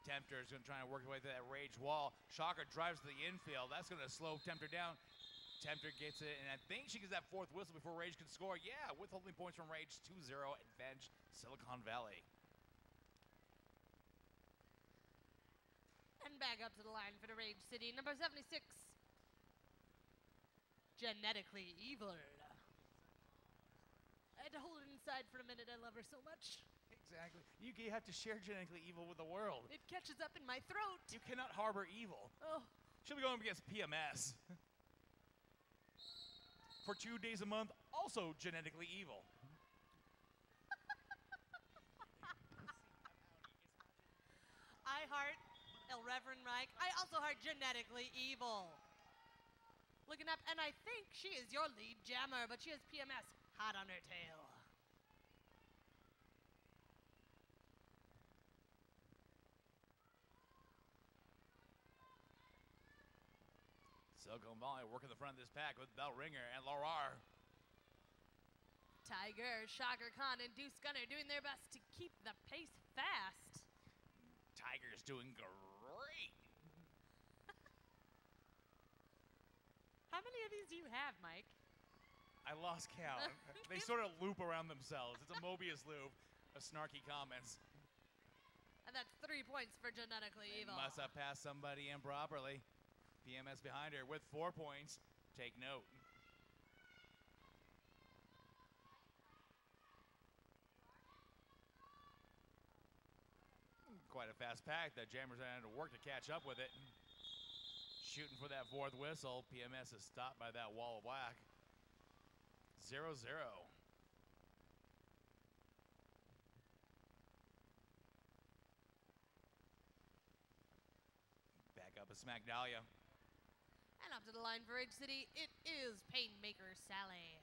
Tempter is going to try and work her way through that Rage wall. Shocker drives to the infield. That's going to slow Tempter down. Tempter gets it, and I think she gets that fourth whistle before Rage can score. Yeah, withholding points from Rage, 2-0 advantage Silicon Valley. And back up to the line for the Rage City, number 76. Genetically Evil. I had to hold it inside for a minute. I love her so much. Exactly. You have to share genetically evil with the world. It catches up in my throat. You cannot harbor evil. Oh. She'll be going up against PMS. For 2 days a month, also genetically evil. I heart El Reverend Reich. I also heart Genetically Evil. Looking up, and I think she is your lead jammer, but she has PMS hot on her tail. Silicon Valley working the front of this pack with Bell Ringer and Laurar. Tiger, Shocker Khan, and Deuce Gunner doing their best to keep the pace fast. Tiger's doing great. How many of these do you have, Mike? I lost count. They sort of loop around themselves. It's a Mobius loop of snarky comments. And that's 3 points for Genetically Evil. Must have passed somebody improperly. PMS behind her with 4 points. Take note. quite a fast pack. The Jammers had to work to catch up with it. Shooting for that fourth whistle. PMS is stopped by that wall of black. 0-0. Back up a Smack Dahlia. And up to the line for Ridge City, it is Painmaker Sally.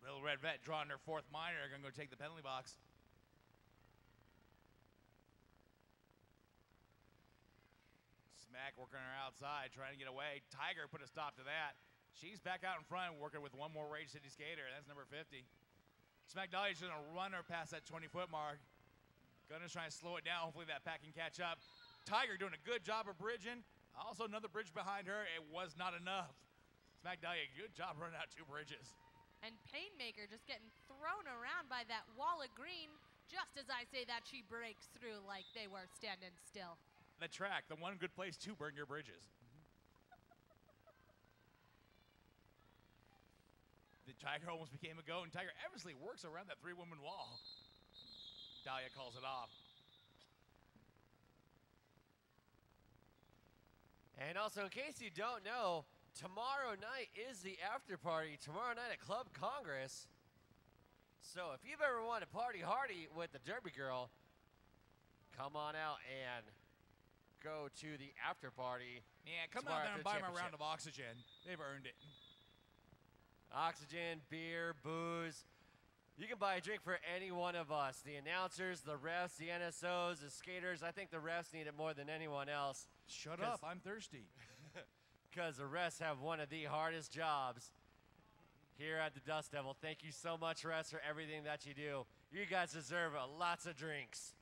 Little Red Vet drawing her fourth minor. Gonna go take the penalty box. Smack working her outside, trying to get away. Tiger put a stop to that. She's back out in front, working with one more Rage City skater. That's number 50. Smack Dahlia's gonna run her past that 20-foot mark. Gonna try and slow it down. Hopefully that pack can catch up. Tiger doing a good job of bridging. Also another bridge behind her. It was not enough. Smack Dahlia, good job running out 2 bridges. And Painmaker just getting thrown around by that wall of green. Just as I say that, she breaks through like they were standing still. The track, the one good place to burn your bridges. The Tiger almost became a goat, and Tiger Eversley works around that 3-woman wall. Dahlia calls it off. And also, in case you don't know, tomorrow night is the after party. Tomorrow night at Club Congress. So if you've ever wanted to party hardy with the Derby Girl, come on out and go to the after party. Yeah, come tomorrow out there after and the buy them a round championship. of oxygen. They've earned it. Oxygen, beer, booze. You can buy a drink for any one of us. The announcers, the refs, the NSOs, the skaters. I think the refs need it more than anyone else. Shut up, I'm thirsty. Because the refs have one of the hardest jobs here at the Dust Devil. Thank you so much, refs, for everything that you do. You guys deserve lots of drinks.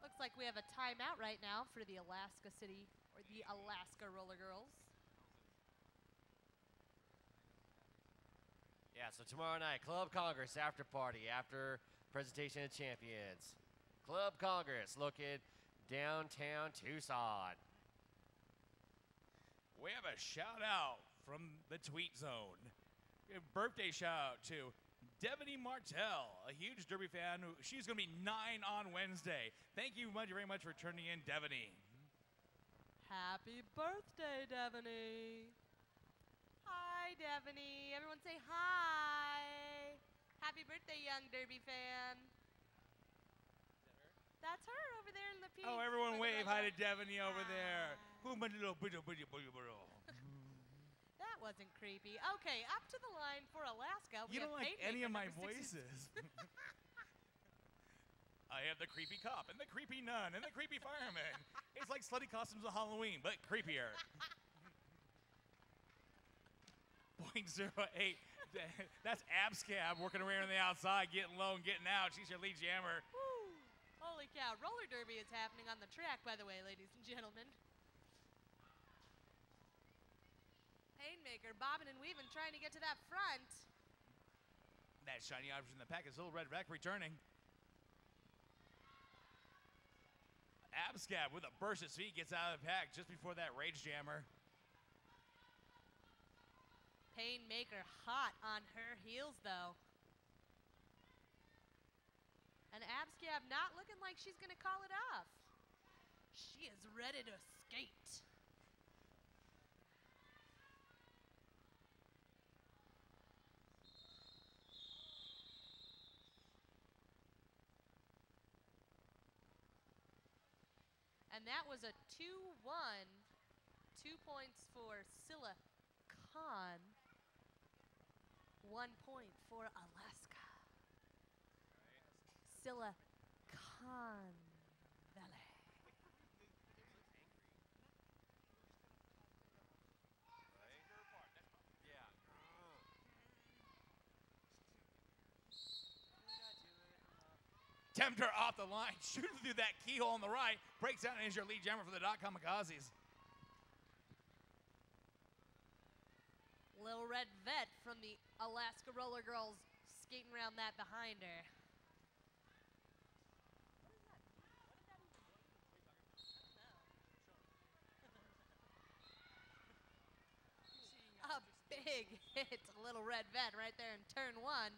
Looks like we have a timeout right now for the Alaska City, or the Alaska Roller Girls. Yeah, so tomorrow night, Club Congress after party, after presentation of champions. Club Congress located downtown Tucson. We have a shout out from the tweet zone. We have a birthday shout out to Devaney Martell, a huge Derby fan. She's going to be 9 on Wednesday. Thank you very much for turning in, Devaney. Happy birthday, Devaney. Hi, Devaney. Everyone say hi. Happy birthday, young Derby fan. That's her over there in the pink. Oh, everyone with the wave red hi to Devaney over there. That wasn't creepy. Okay, up to the line for Alaska. You We don't have like Painmaker any of my number 60. voices. I have the creepy cop and the creepy nun and the creepy fireman. It's like slutty costumes of Halloween, but creepier. .08. That's Abscab working around on the outside, getting low and getting out. She's your lead jammer. Woo. Holy cow. Roller derby is happening on the track, by the way, ladies and gentlemen. Painmaker bobbing and weaving, trying to get to that front. That shiny object in the pack is Little Red Wreck returning. Abscab with a burst of speed gets out of the pack just before that Rage Jammer. Painmaker hot on her heels, though. And Abscab not looking like she's going to call it off. She is ready to skate. And that was a 2-1. 2 points for Scylla Khan. 1 point for Alaska. Scylla Khan Valley. Tempter off the line, shooting through that keyhole on the right, breaks out and is your lead jammer for the Dot Kamikazes. Little Red Vet from the Alaska Roller Girls skating around that behind her. big hit to Little Red Vet right there in turn 1.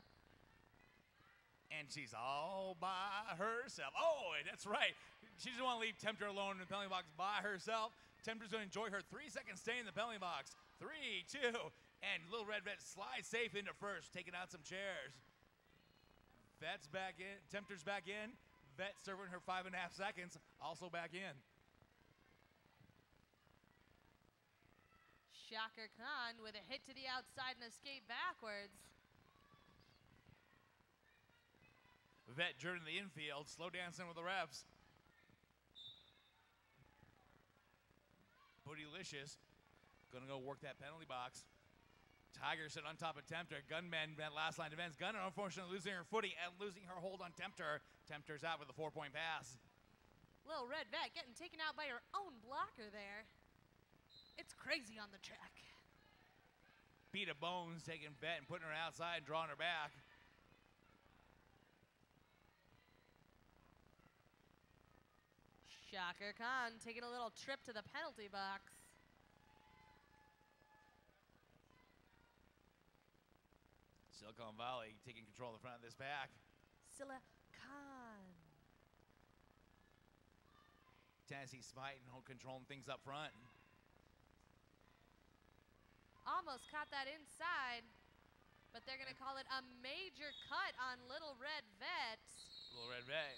And she's all by herself. Oh, that's right. She doesn't want to leave Tempter alone in the penalty box by herself. Tempter's going to enjoy her 3-second stay in the penalty box. 3, 2, and Little Red Vet slides safe into first, taking out some chairs. Vet's back in. Tempter's back in. Vet serving her 5.5 seconds, also back in. Shocker Khan with a hit to the outside and escape backwards. Vet journey to the infield, slow dancing with the refs. Bootylicious gonna go work that penalty box. Tiger sitting on top of Tempter. Gunman, that last line defense. Gunner, unfortunately, losing her footing and losing her hold on Tempter. Tempter's out with a 4-point pass. Little Red Vet getting taken out by her own blocker there. It's crazy on the track. Beat of Bones taking Vet and putting her outside and drawing her back. Shocker Khan taking a little trip to the penalty box. Silicon Valley taking control of the front of this pack. Silla Khan. Tennessee Smite and controlling things up front. Almost caught that inside, but they're going to call it a major cut on Little Red Vet. Little Red Vet,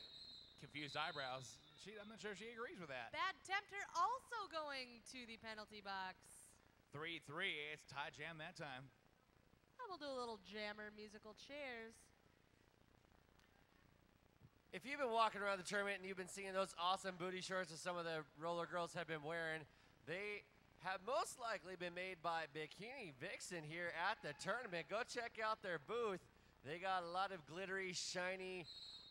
confused eyebrows. I'm not sure she agrees with that. Bad Tempter also going to the penalty box. 3-3, it's tie jam that time. And we'll do a little jammer musical chairs. If you've been walking around the tournament and you've been seeing those awesome booty shorts that some of the roller girls have been wearing, they have most likely been made by Bikini Vixen here at the tournament. Go check out their booth. They got a lot of glittery, shiny,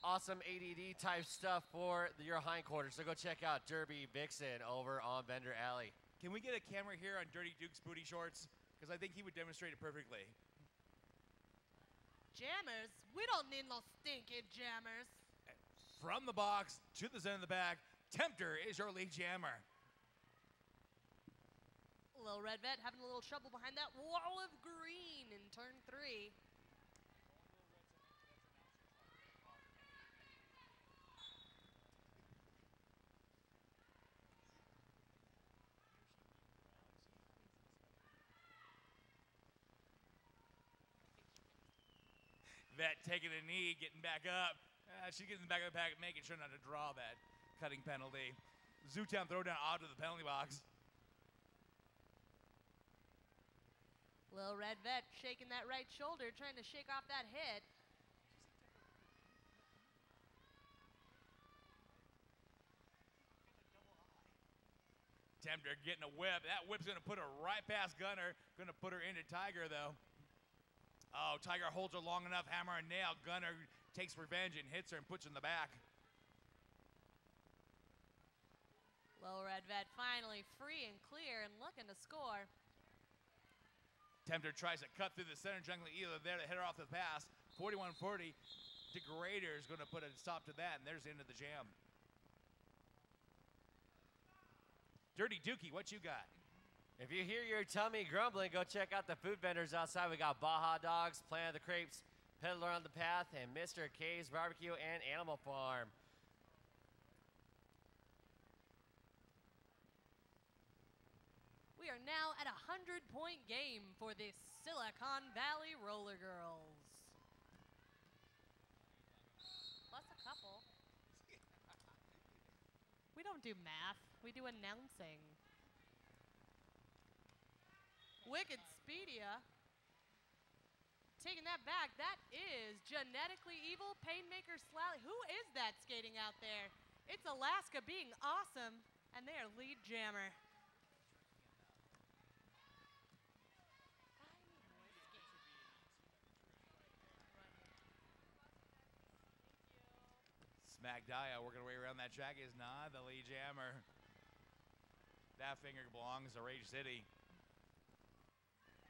awesome ADD type stuff for your hindquarters. So go check out Derby Vixen over on Bender Alley. Can we get a camera here on Dirty Duke's booty shorts? Because I think he would demonstrate it perfectly. Jammers? We don't need no stinky jammers. From the box to the center of the bag, Tempter is your lead jammer. Little Red Vet having a little trouble behind that wall of green in turn 3. Vet taking a knee, getting back up. She's getting back of the pack, making sure not to draw that cutting penalty. Zootown throw down out of the penalty box. Little Red Vet shaking that right shoulder, trying to shake off that hit. Tempter getting a whip. That whip's going to put her right past Gunner. Going to put her into Tiger, though. Oh, Tiger holds her long enough, hammer and nail. Gunner takes revenge and hits her and puts her in the back. Little Red Vet finally free and clear and looking to score. Tempter tries to cut through the center jungle either there to hit her off the pass. 41-40. Degrader is going to put a stop to that, and there's the end of the jam. Dirty Dookie, what you got? If you hear your tummy grumbling, go check out the food vendors outside. We got Baja Dogs, Planet of the Crepes, Peddler on the Path, and Mr. K's Barbecue and Animal Farm. We are now at a 100-point game for the Silicon Valley Roller Girls. Plus a couple. We don't do math, we do announcing. Wicked Speedia. Taking that back, that is Genetically Evil Painmaker Slally. Who is that skating out there? It's Alaska being awesome, and they are lead jammer. Smack Dia working her way around that track is not the lead jammer. That finger belongs to Rage City.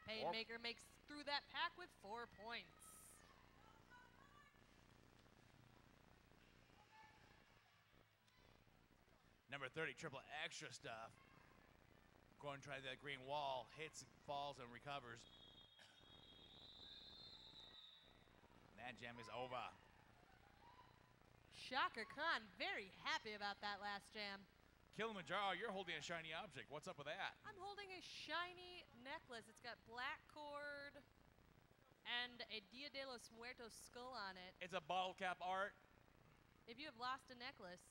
Painmaker makes through that pack with 4 points. Number 30, triple extra stuff. Going to try that green wall, hits, falls, and recovers. That jam is over. Shocker Khan, very happy about that last jam. Kilimanjaro, you're holding a shiny object. What's up with that? I'm holding a shiny necklace. It's got black cord and a Dia de los Muertos skull on it. It's a bottle cap art. If you have lost a necklace,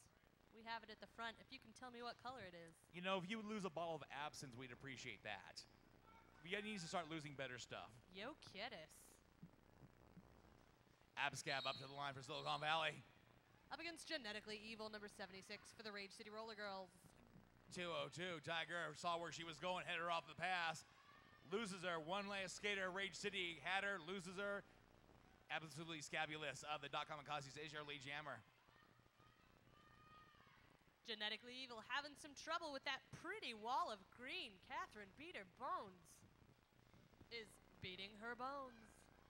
we have it at the front. If you can tell me what color it is. You know, if you would lose a bottle of absinthe, we'd appreciate that. We need to start losing better stuff. Yo kittis. Abscab up to the line for Silicon Valley. Up against Genetically Evil, number 76 for the Rage City Roller Girls. 202. Tiger saw where she was going, headed her off the pass. Loses her. One last skater. Rage City had her. Loses her. Absolutely scabulous of the Dot Kamikazes is your lead jammer. Genetically Evil having some trouble with that pretty wall of green. Catherine beat her bones. Is beating her bones.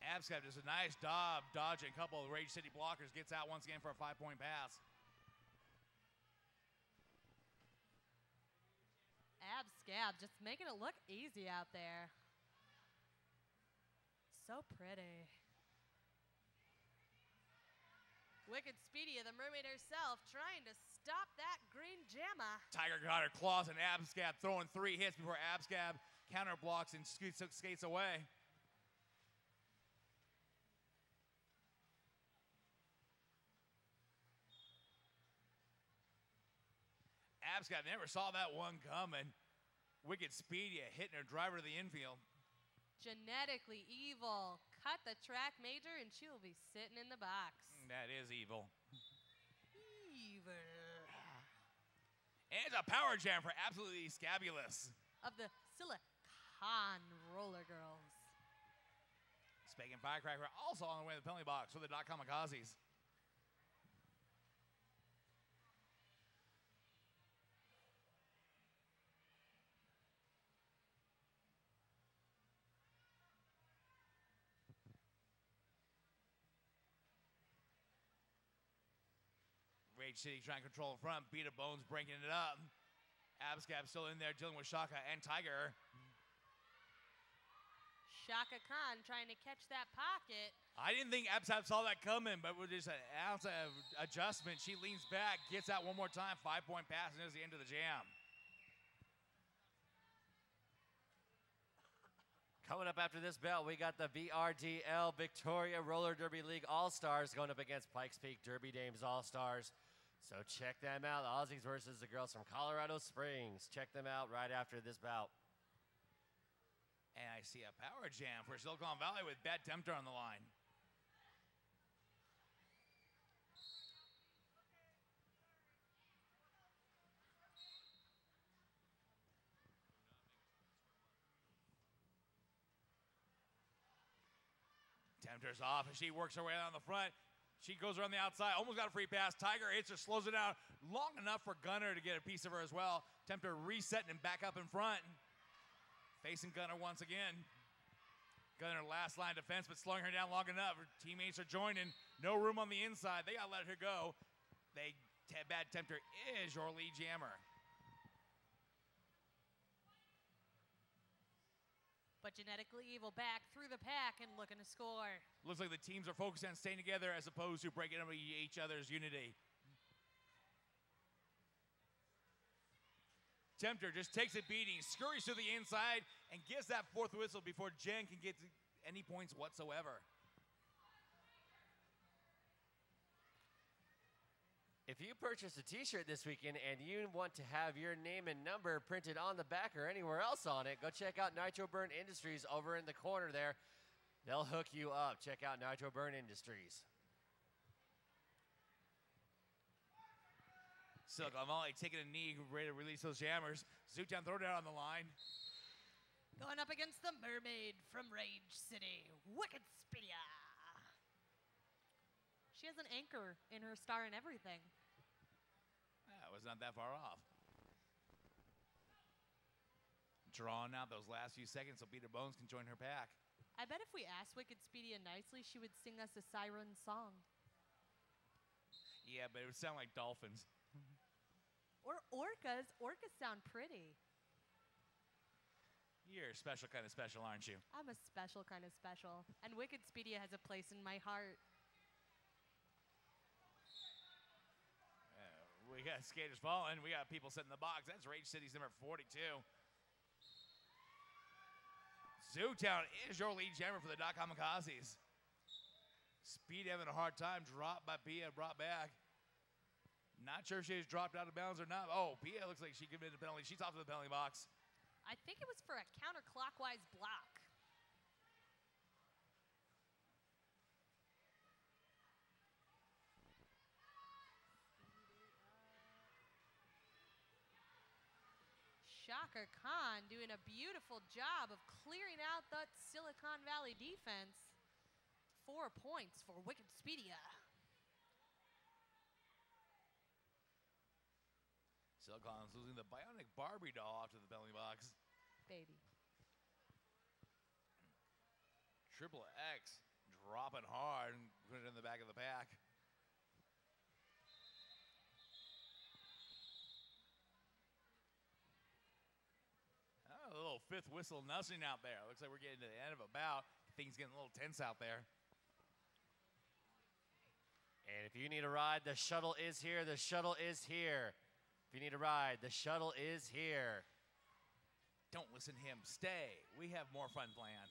Abscab does a nice dodge and a couple of Rage City blockers. Gets out once again for a 5-point pass. Abscab just making it look easy out there. So pretty. Wicked Speedia, the mermaid herself, trying to stop that green jamma. Tiger got her claws and Abscab throwing 3 hits before Abscab counter blocks and skates away. Abscab never saw that one coming. Wicked Speedia hitting her driver to the infield. Genetically Evil cut the track major and she will be sitting in the box. That is evil. Evil. And it's a power jam for Absolutely Scabulous. Of the Silicon Roller Girls. Spake and Firecracker also on the way to the penalty box for the Dot Kamikazes. Rage City trying to control in front. Beat of Bones breaking it up. Abscab still in there dealing with Shaka and Tiger. Shaka Khan trying to catch that pocket. I didn't think Abscab saw that coming, but with just an ounce of adjustment, she leans back, gets out one more time, 5-point pass, and there's the end of the jam. Coming up after this belt, we got the VRDL Victoria Roller Derby League All-Stars going up against Pikes Peak Derby Dames All-Stars. So check them out. Aussies versus the girls from Colorado Springs. Check them out right after this bout. And I see a power jam for Silicon Valley with Bad Tempter on the line. Tempter's off, and she works her way down the front. She goes around the outside, almost got a free pass. Tiger hits her, slows it down long enough for Gunner to get a piece of her as well. Tempter resetting and back up in front. Facing Gunner once again. Gunner last line defense, but slowing her down long enough. Her teammates are joining. No room on the inside. They got to let her go. Bad Tempter is your lead jammer. But Genetically Evil back through the pack and looking to score. Looks like the teams are focused on staying together as opposed to breaking up each other's unity. Tempter just takes a beating, scurries to the inside, and gives that 4th whistle before Jen can get any points whatsoever. If you purchase a t-shirt this weekend and you want to have your name and number printed on the back or anywhere else on it, go check out Nitro Burn Industries over in the corner there. They'll hook you up. Check out Nitro Burn Industries. Silicon Valley taking a knee, ready to release those jammers. Zootown throwdown on the line. Going up against the mermaid from Rage City, Wicked Speedia. She has an anchor in her star and everything. That was not that far off. Drawing out those last few seconds so Peter Bones can join her pack. I bet if we asked Wicked Speedia nicely, she would sing us a siren song. Yeah, but it would sound like dolphins. Or orcas. Orcas sound pretty. You're a special kind of special, aren't you? I'm a special kind of special. And Wicked Speedia has a place in my heart. We got skaters falling. We got people sitting in the box. That's Rage City's number 42. Zootown is your lead jammer for the Doc Kamikazes. Speed having a hard time. Dropped by Pia, brought back. Not sure if she's dropped out of bounds or not. Oh, Pia looks like she committed a penalty. She's off to the penalty box. I think it was for a counterclockwise block. Shocker Khan doing a beautiful job of clearing out that Silicon Valley defense. 4 points for Wicked Speedia. Silicon's losing the Bionic Barbie doll off to the penalty box. Baby. Triple X dropping hard and put it in the back of the pack. Oh, a little fifth whistle nuzzling out there. Looks like we're getting to the end of a bout. Things getting a little tense out there. And if you need a ride, the shuttle is here. The shuttle is here. If you need a ride, the shuttle is here. Don't listen to him. Stay. We have more fun planned.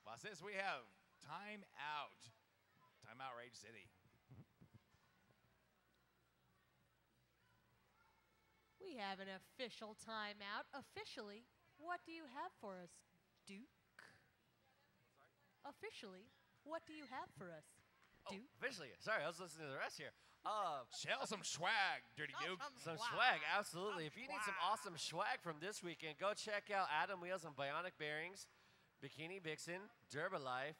Plus this, we have time out. Time out, Rage City. We have an official timeout. Officially, what do you have for us, Duke? Officially, what do you have for us, Duke? Officially. Sorry, I was listening to the rest here. Shell some swag, Dirty Duke. Some swag, absolutely. If you need some awesome swag from this weekend, go check out Adam Wheels and Bionic Bearings, Bikini Vixen, Derby-Life,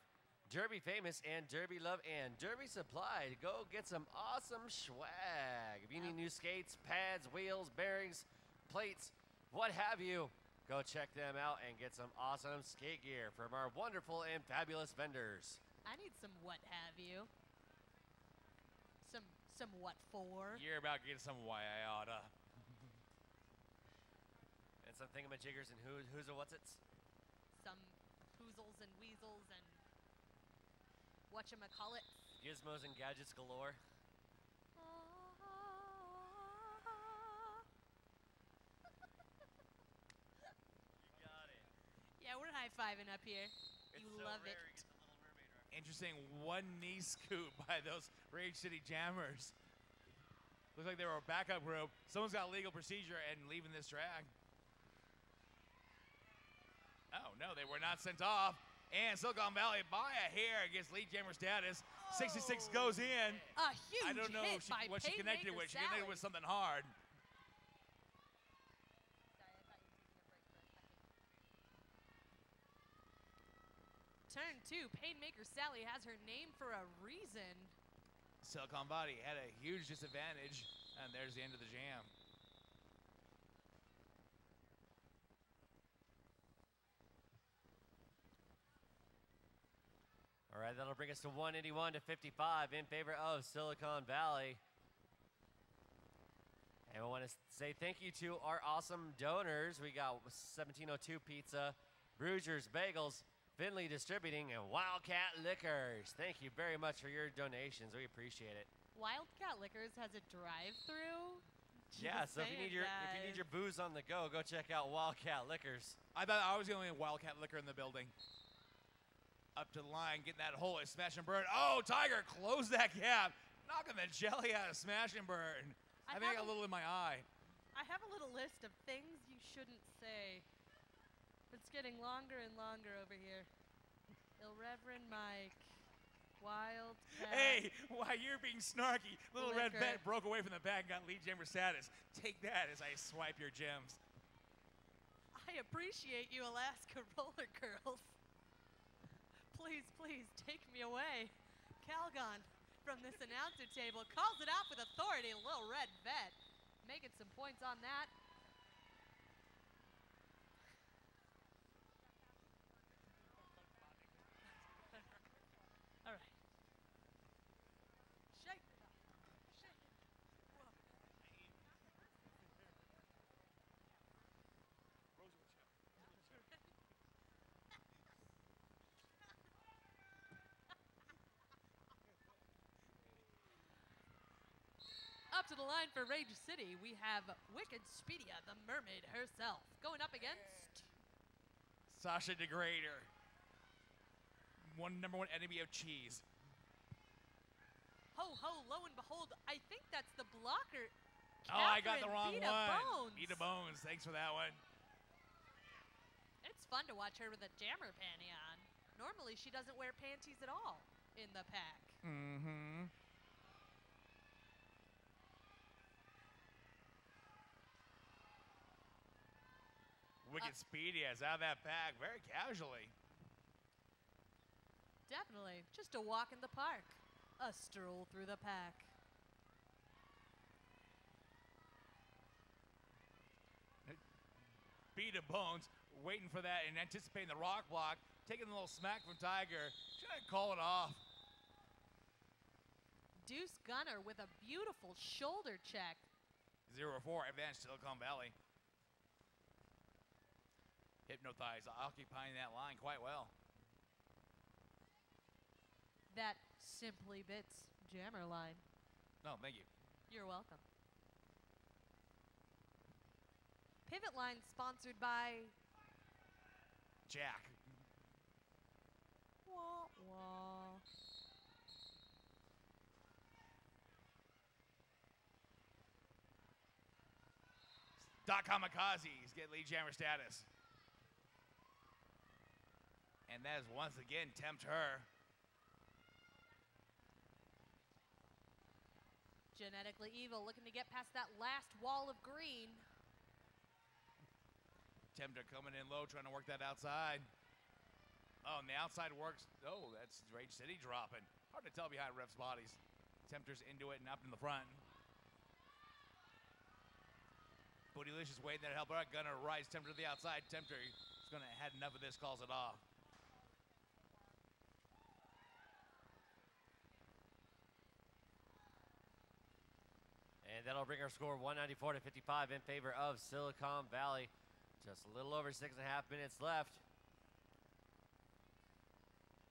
Derby Famous, and Derby Love, and Derby Supply. Go get some awesome swag. If you need new skates, pads, wheels, bearings, plates, what have you, go check them out and get some awesome skate gear from our wonderful and fabulous vendors. I need some what have you. Some what for? You're about to get some Waiata. And some thingamajiggers and who's or what's it's. Some poozles and weasels and whatchamacallit. Gizmos and gadgets galore. You got it. Yeah, we're high-fiving up here. It's You so love rare it. you get the Little Mermaid reference. Interesting one knee scoop by those Rage City Jammers. Looks like they were a backup group. Someone's got legal procedure and leaving this track. Oh, no, they were not sent off. And Silicon Valley by a hair gets lead jammer status. 66 goes in. A huge I don't know hit by what she connected Painmaker with. She connected Sally. with something hard. Turn 2, Painmaker Sally has her name for a reason. Silicon Valley had a huge disadvantage. And there's the end of the jam. All right, that'll bring us to 181 to 55 in favor of Silicon Valley. And we want to say thank you to our awesome donors. We got 1702 Pizza, Bruegger's Bagels, Finley Distributing, and Wildcat Liquors. Thank you very much for your donations. We appreciate it. Wildcat Liquors has a drive-through. Yeah, Just so if you need saying, your booze on the go, go check out Wildcat Liquors. I thought I was the only Wildcat Liquor in the building. Up to the line, getting that hole, is Smash and Burn. Oh, Tiger, close that gap. Knocking the jelly out of Smash and Burn. I think I got a little in my eye. I have a little list of things you shouldn't say. It's getting longer and longer over here. Irreverend Mike. Wildcat. Hey, why you're being snarky. Little Red Liquor. Vet broke away from the bag and got lead jammer status. Take that as I swipe your gems. I appreciate you, Alaska Roller Girls. Please, please, take me away. Calgon from this announcer table calls it out with authority. Little Red Vet making some points on that. All right. Shake it up. Shake it. Whoa. up to the line for Rage City, we have Wicked Speedia, the mermaid herself, going up against Sasha Degrader. Number one enemy of cheese. Ho ho, lo and behold, I think that's the blocker. Oh, I got the wrong Vita one. Bones. Vita Bones, thanks for that one. It's fun to watch her with a jammer panty on. Normally, she doesn't wear panties at all in the pack. Mm-hmm. Wicked Speedy is out of that pack very casually. Definitely. Just a walk in the park. A stroll through the pack. Vita Bones waiting for that and anticipating the rock block, taking a little smack from Tiger, trying to call it off. Deuce Gunner with a beautiful shoulder check. 0-4, advantage Silicon Valley. Hypnotize occupying that line quite well. That Simply Bits jammer line. No, thank you. You're welcome. Pivot line sponsored by Jack. Wah wah. Kamikazes get lead jammer status. And that is once again tempt her. Genetically Evil looking to get past that last wall of green. Tempter coming in low, trying to work that outside. Oh, and the outside works. Oh, that's Rage City dropping. Hard to tell behind refs' bodies. Tempter's into it and up in the front. Bootylicious waiting there to help her out. Gunner rise Tempter to the outside. Tempter is going to have enough of this, calls it off. And that'll bring our score 194 to 55 in favor of Silicon Valley. Just a little over 6.5 minutes left.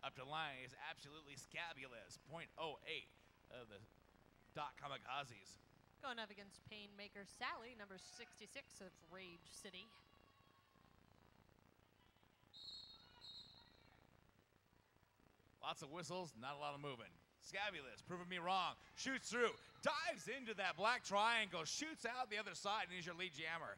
Up to line is absolutely scabulous. 0.08 of the Kamikazes. Going up against Painmaker Sally, number 66 of Rage City. Lots of whistles, not a lot of moving. Scabulous, proving me wrong. Shoots through, dives into that black triangle, shoots out the other side, and he's your lead jammer.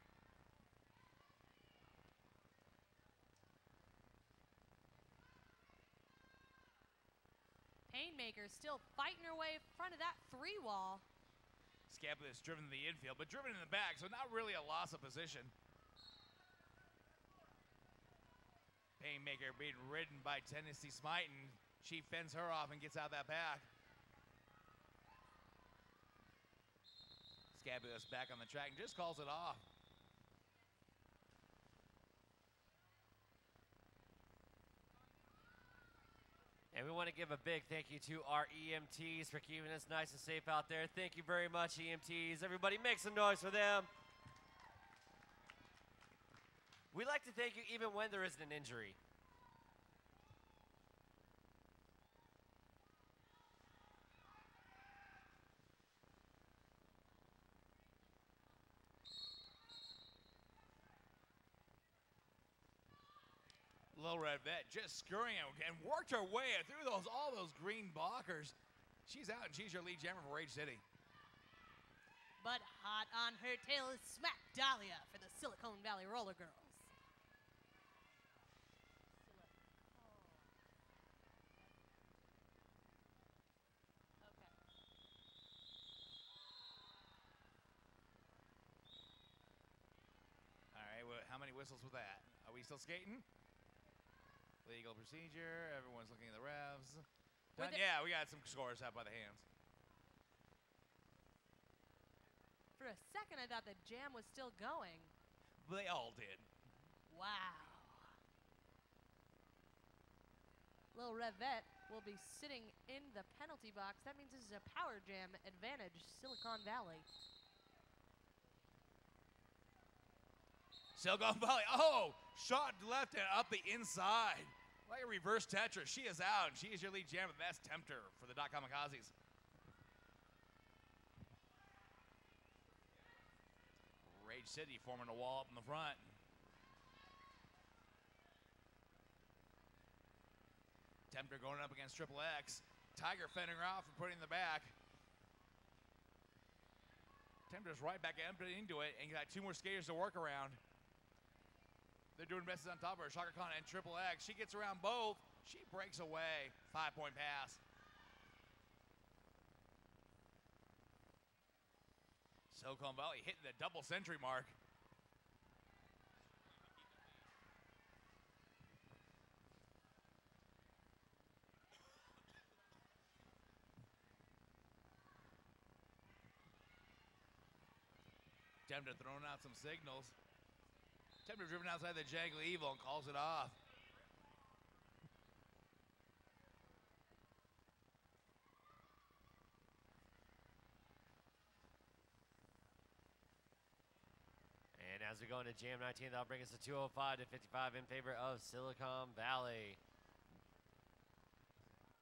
Painmaker still fighting her way in front of that 3-wall. Scabulous driven in the infield, but driven in the back, so not really a loss of position. Painmaker being ridden by Tennessee Smiting. She fends her off and gets out that back. Scabulous back on the track and just calls it off. And we want to give a big thank you to our EMTs for keeping us nice and safe out there. Thank you very much, EMTs. Everybody make some noise for them. We like to thank you even when there isn't an injury. Little Red Vet just scurrying and worked her way through all those green blockers. She's out and she's your lead jammer for Rage City. But hot on her tail is Smack Dahlia for the Silicon Valley Roller Girls. All right, well, how many whistles with that? Are we still skating? Legal procedure. Everyone's looking at the refs. Done? Yeah, we got some scores out by the hands. For a second, I thought the jam was still going. They all did. Wow. Lil Revette will be sitting in the penalty box. That means this is a power jam advantage, Silicon Valley. Silicon Valley. Oh, shot left and up the inside. Like a reverse Tetris. She is out. She is your lead jammer. That's Tempter for the Kamikazes. Rage City forming a wall up in the front. Tempter going up against Triple X. Tiger fending her off and putting in the back. Tempter's right back into it, and you got 2 more skaters to work around. They're doing best on top of her. Shocker Khan and Triple X. She gets around both. She breaks away. 5-point pass. Silicon Valley hitting the double century mark. Tempter throwing out some signals. Tempter driven outside the Jangle Evil and calls it off. And as we go into Jam 19, that'll bring us to 205 to 55 in favor of Silicon Valley.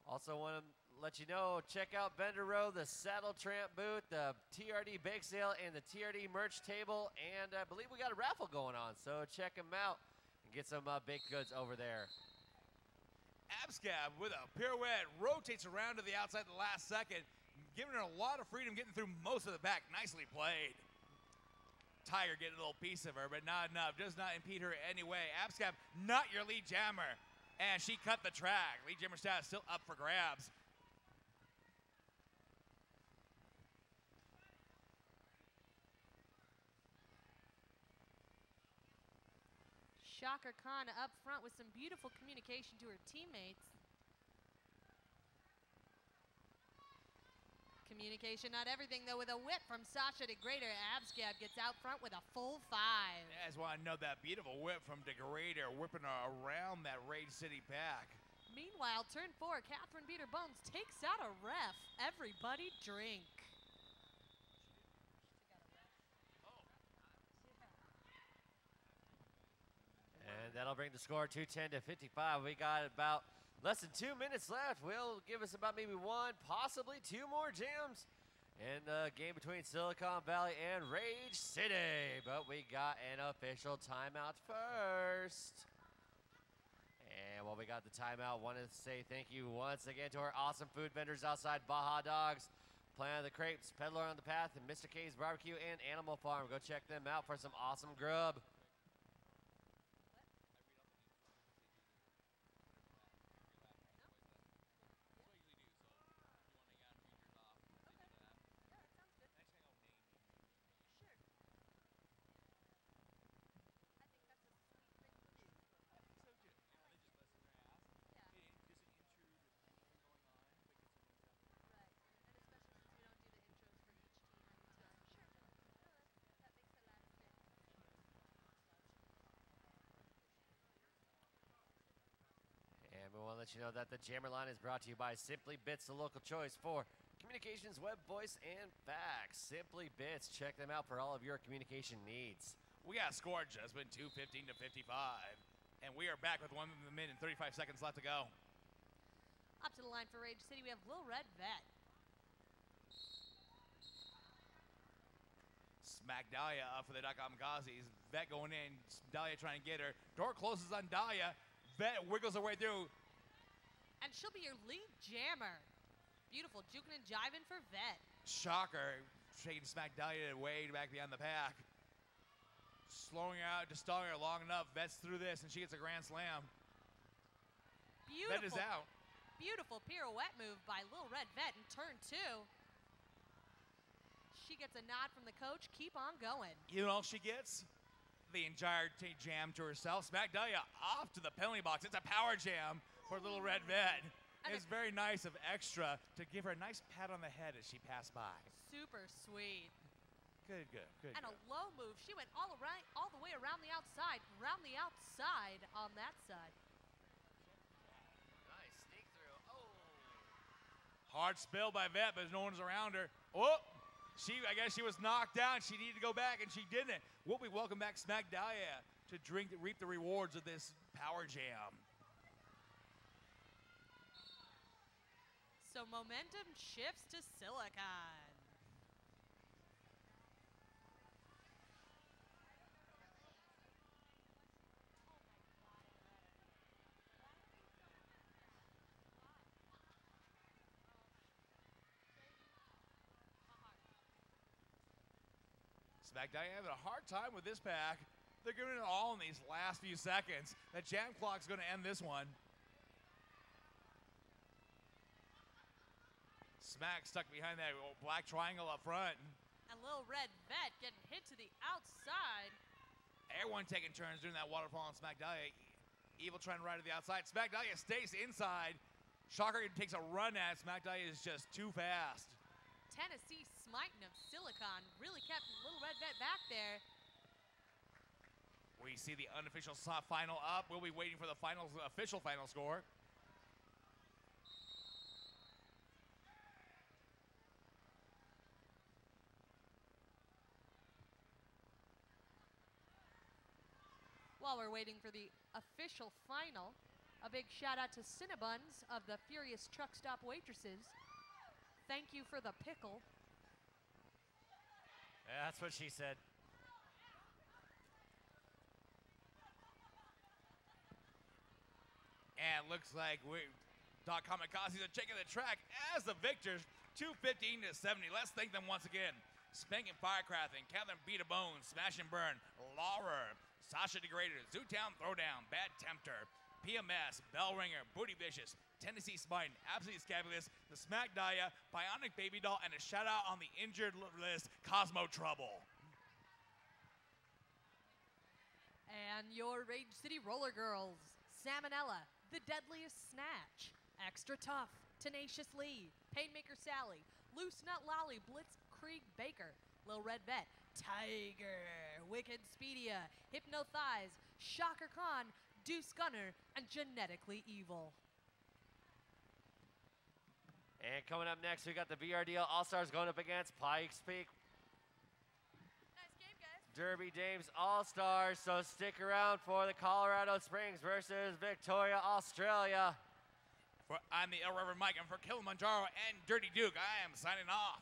Also want to let you know, check out Bender Row, the Saddle Tramp booth, the TRD Bake Sale, and the TRD merch table. And I believe we got a raffle going on, so check them out and get some baked goods over there. Abscab with a pirouette rotates around to the outside the last second, giving her a lot of freedom getting through most of the back. Nicely played. Tiger getting a little piece of her, but not enough. Does not impede her in any way. Abscab, not your lead jammer. And she cut the track. Lead jammer status still up for grabs. Shocker Khan up front with some beautiful communication to her teammates. Communication, not everything, though, with a whip from Sasha Degrader. Abscab gets out front with a full 5. You guys want to know that beautiful whip from Degrader, whipping her around that Rage City pack. Meanwhile, turn 4, Catherine Beater Bones takes out a ref. Everybody drink. And that'll bring the score 210 to 55. We got about less than 2 minutes left. Will give us about maybe 1, possibly 2 more jams in the game between Silicon Valley and Rage City. But we got an official timeout first. And while we got the timeout, wanted to say thank you once again to our awesome food vendors outside Baja Dogs, Planet of the Crepes, Peddler on the Path, and Mr. K's Barbecue and Animal Farm. Go check them out for some awesome grub. And we want to let you know that the Jammer Line is brought to you by Simply Bits, the local choice for communications, web, voice, and fax. Simply Bits, check them out for all of your communication needs. We got a score adjustment, 215 to 55. And we are back with 1 minute and 35 seconds left to go. Up to the line for Rage City, we have Lil Red Vet. Smack Dahlia up for the Kamikazes. Vet going in, Dahlia trying to get her. Door closes on Dahlia. Vet wiggles her way through. And she'll be your lead jammer. Beautiful juking and jiving for Vet. Shocker, shaking Smack Dahlia way back behind the pack. Slowing her out, just stalling her long enough. Vet's through this, and she gets a grand slam. Beautiful. Vet is out. Beautiful pirouette move by Lil Red Vet in turn 2. She gets a nod from the coach. Keep on going. You know all she gets? The entire jam to herself. Smack Dahlia off to the penalty box. It's a power jam for Little Red Vet. It's very nice of Extra to give her a nice pat on the head as she passed by. Super sweet. Good. And a low move. She went all the way around the outside on that side. Nice sneak through. Oh. Hard spill by Vet, but no one's around her. Oh, I guess she was knocked down. She needed to go back, and she didn't. We'll be welcome back Smack Dahlia to reap the rewards of this power jam. So momentum shifts to Silicon. SmackDown having a hard time with this pack. They're giving it all in these last few seconds. The jam clock's going to end this one. Smack stuck behind that black triangle up front. And Lil Red Vet getting hit to the outside. Everyone taking turns doing that waterfall on Smack Dahlia. Evil trying to ride to the outside. Smack Dahlia stays inside. Shocker takes a run at Smack Dahlia is just too fast. Tennessee smiting of Silicon really kept Lil Red Vet back there. We see the unofficial final up. We'll be waiting for the official final score. While we're waiting for the official final, a big shout out to Cinnabuns of the Furious Truck Stop Waitresses. Thank you for the pickle. Yeah, that's what she said. And looks like Doc Kamikazes are taking the track as the victors, 215 to 70. Let's thank them once again. Spanking Firecrafting, Catherine Beat a Bone, Smash and Burn, Laura, Sasha Degrader, Zootown Throwdown, Bad Tempter, PMS, Bell Ringer, Booty Vicious, Tennessee Smite, Absolutely Scabulous, the Smack Dahlia, Bionic Baby Doll, and a shout out on the injured list, Cosmo Trouble. And your Rage City Roller Girls, Salmonella, The Deadliest Snatch, Extra Tough, Tenacious Lee, Painmaker Sally, Loose Nut Lolly, Blitzkrieg Baker, Lil Red Vet, Tiger, Wicked Speedia, Hypno Thighs, Shocker Khan, Deuce Gunner, and Genetically Evil. And coming up next, we got the VRDL All-Stars going up against Pikes Peak Nice game, guys. Derby Dames All-Stars. So stick around for the Colorado Springs versus Victoria, Australia. I'm the Irreverent Mike, and for Kilimanjaro and Dirty Duke, I am signing off.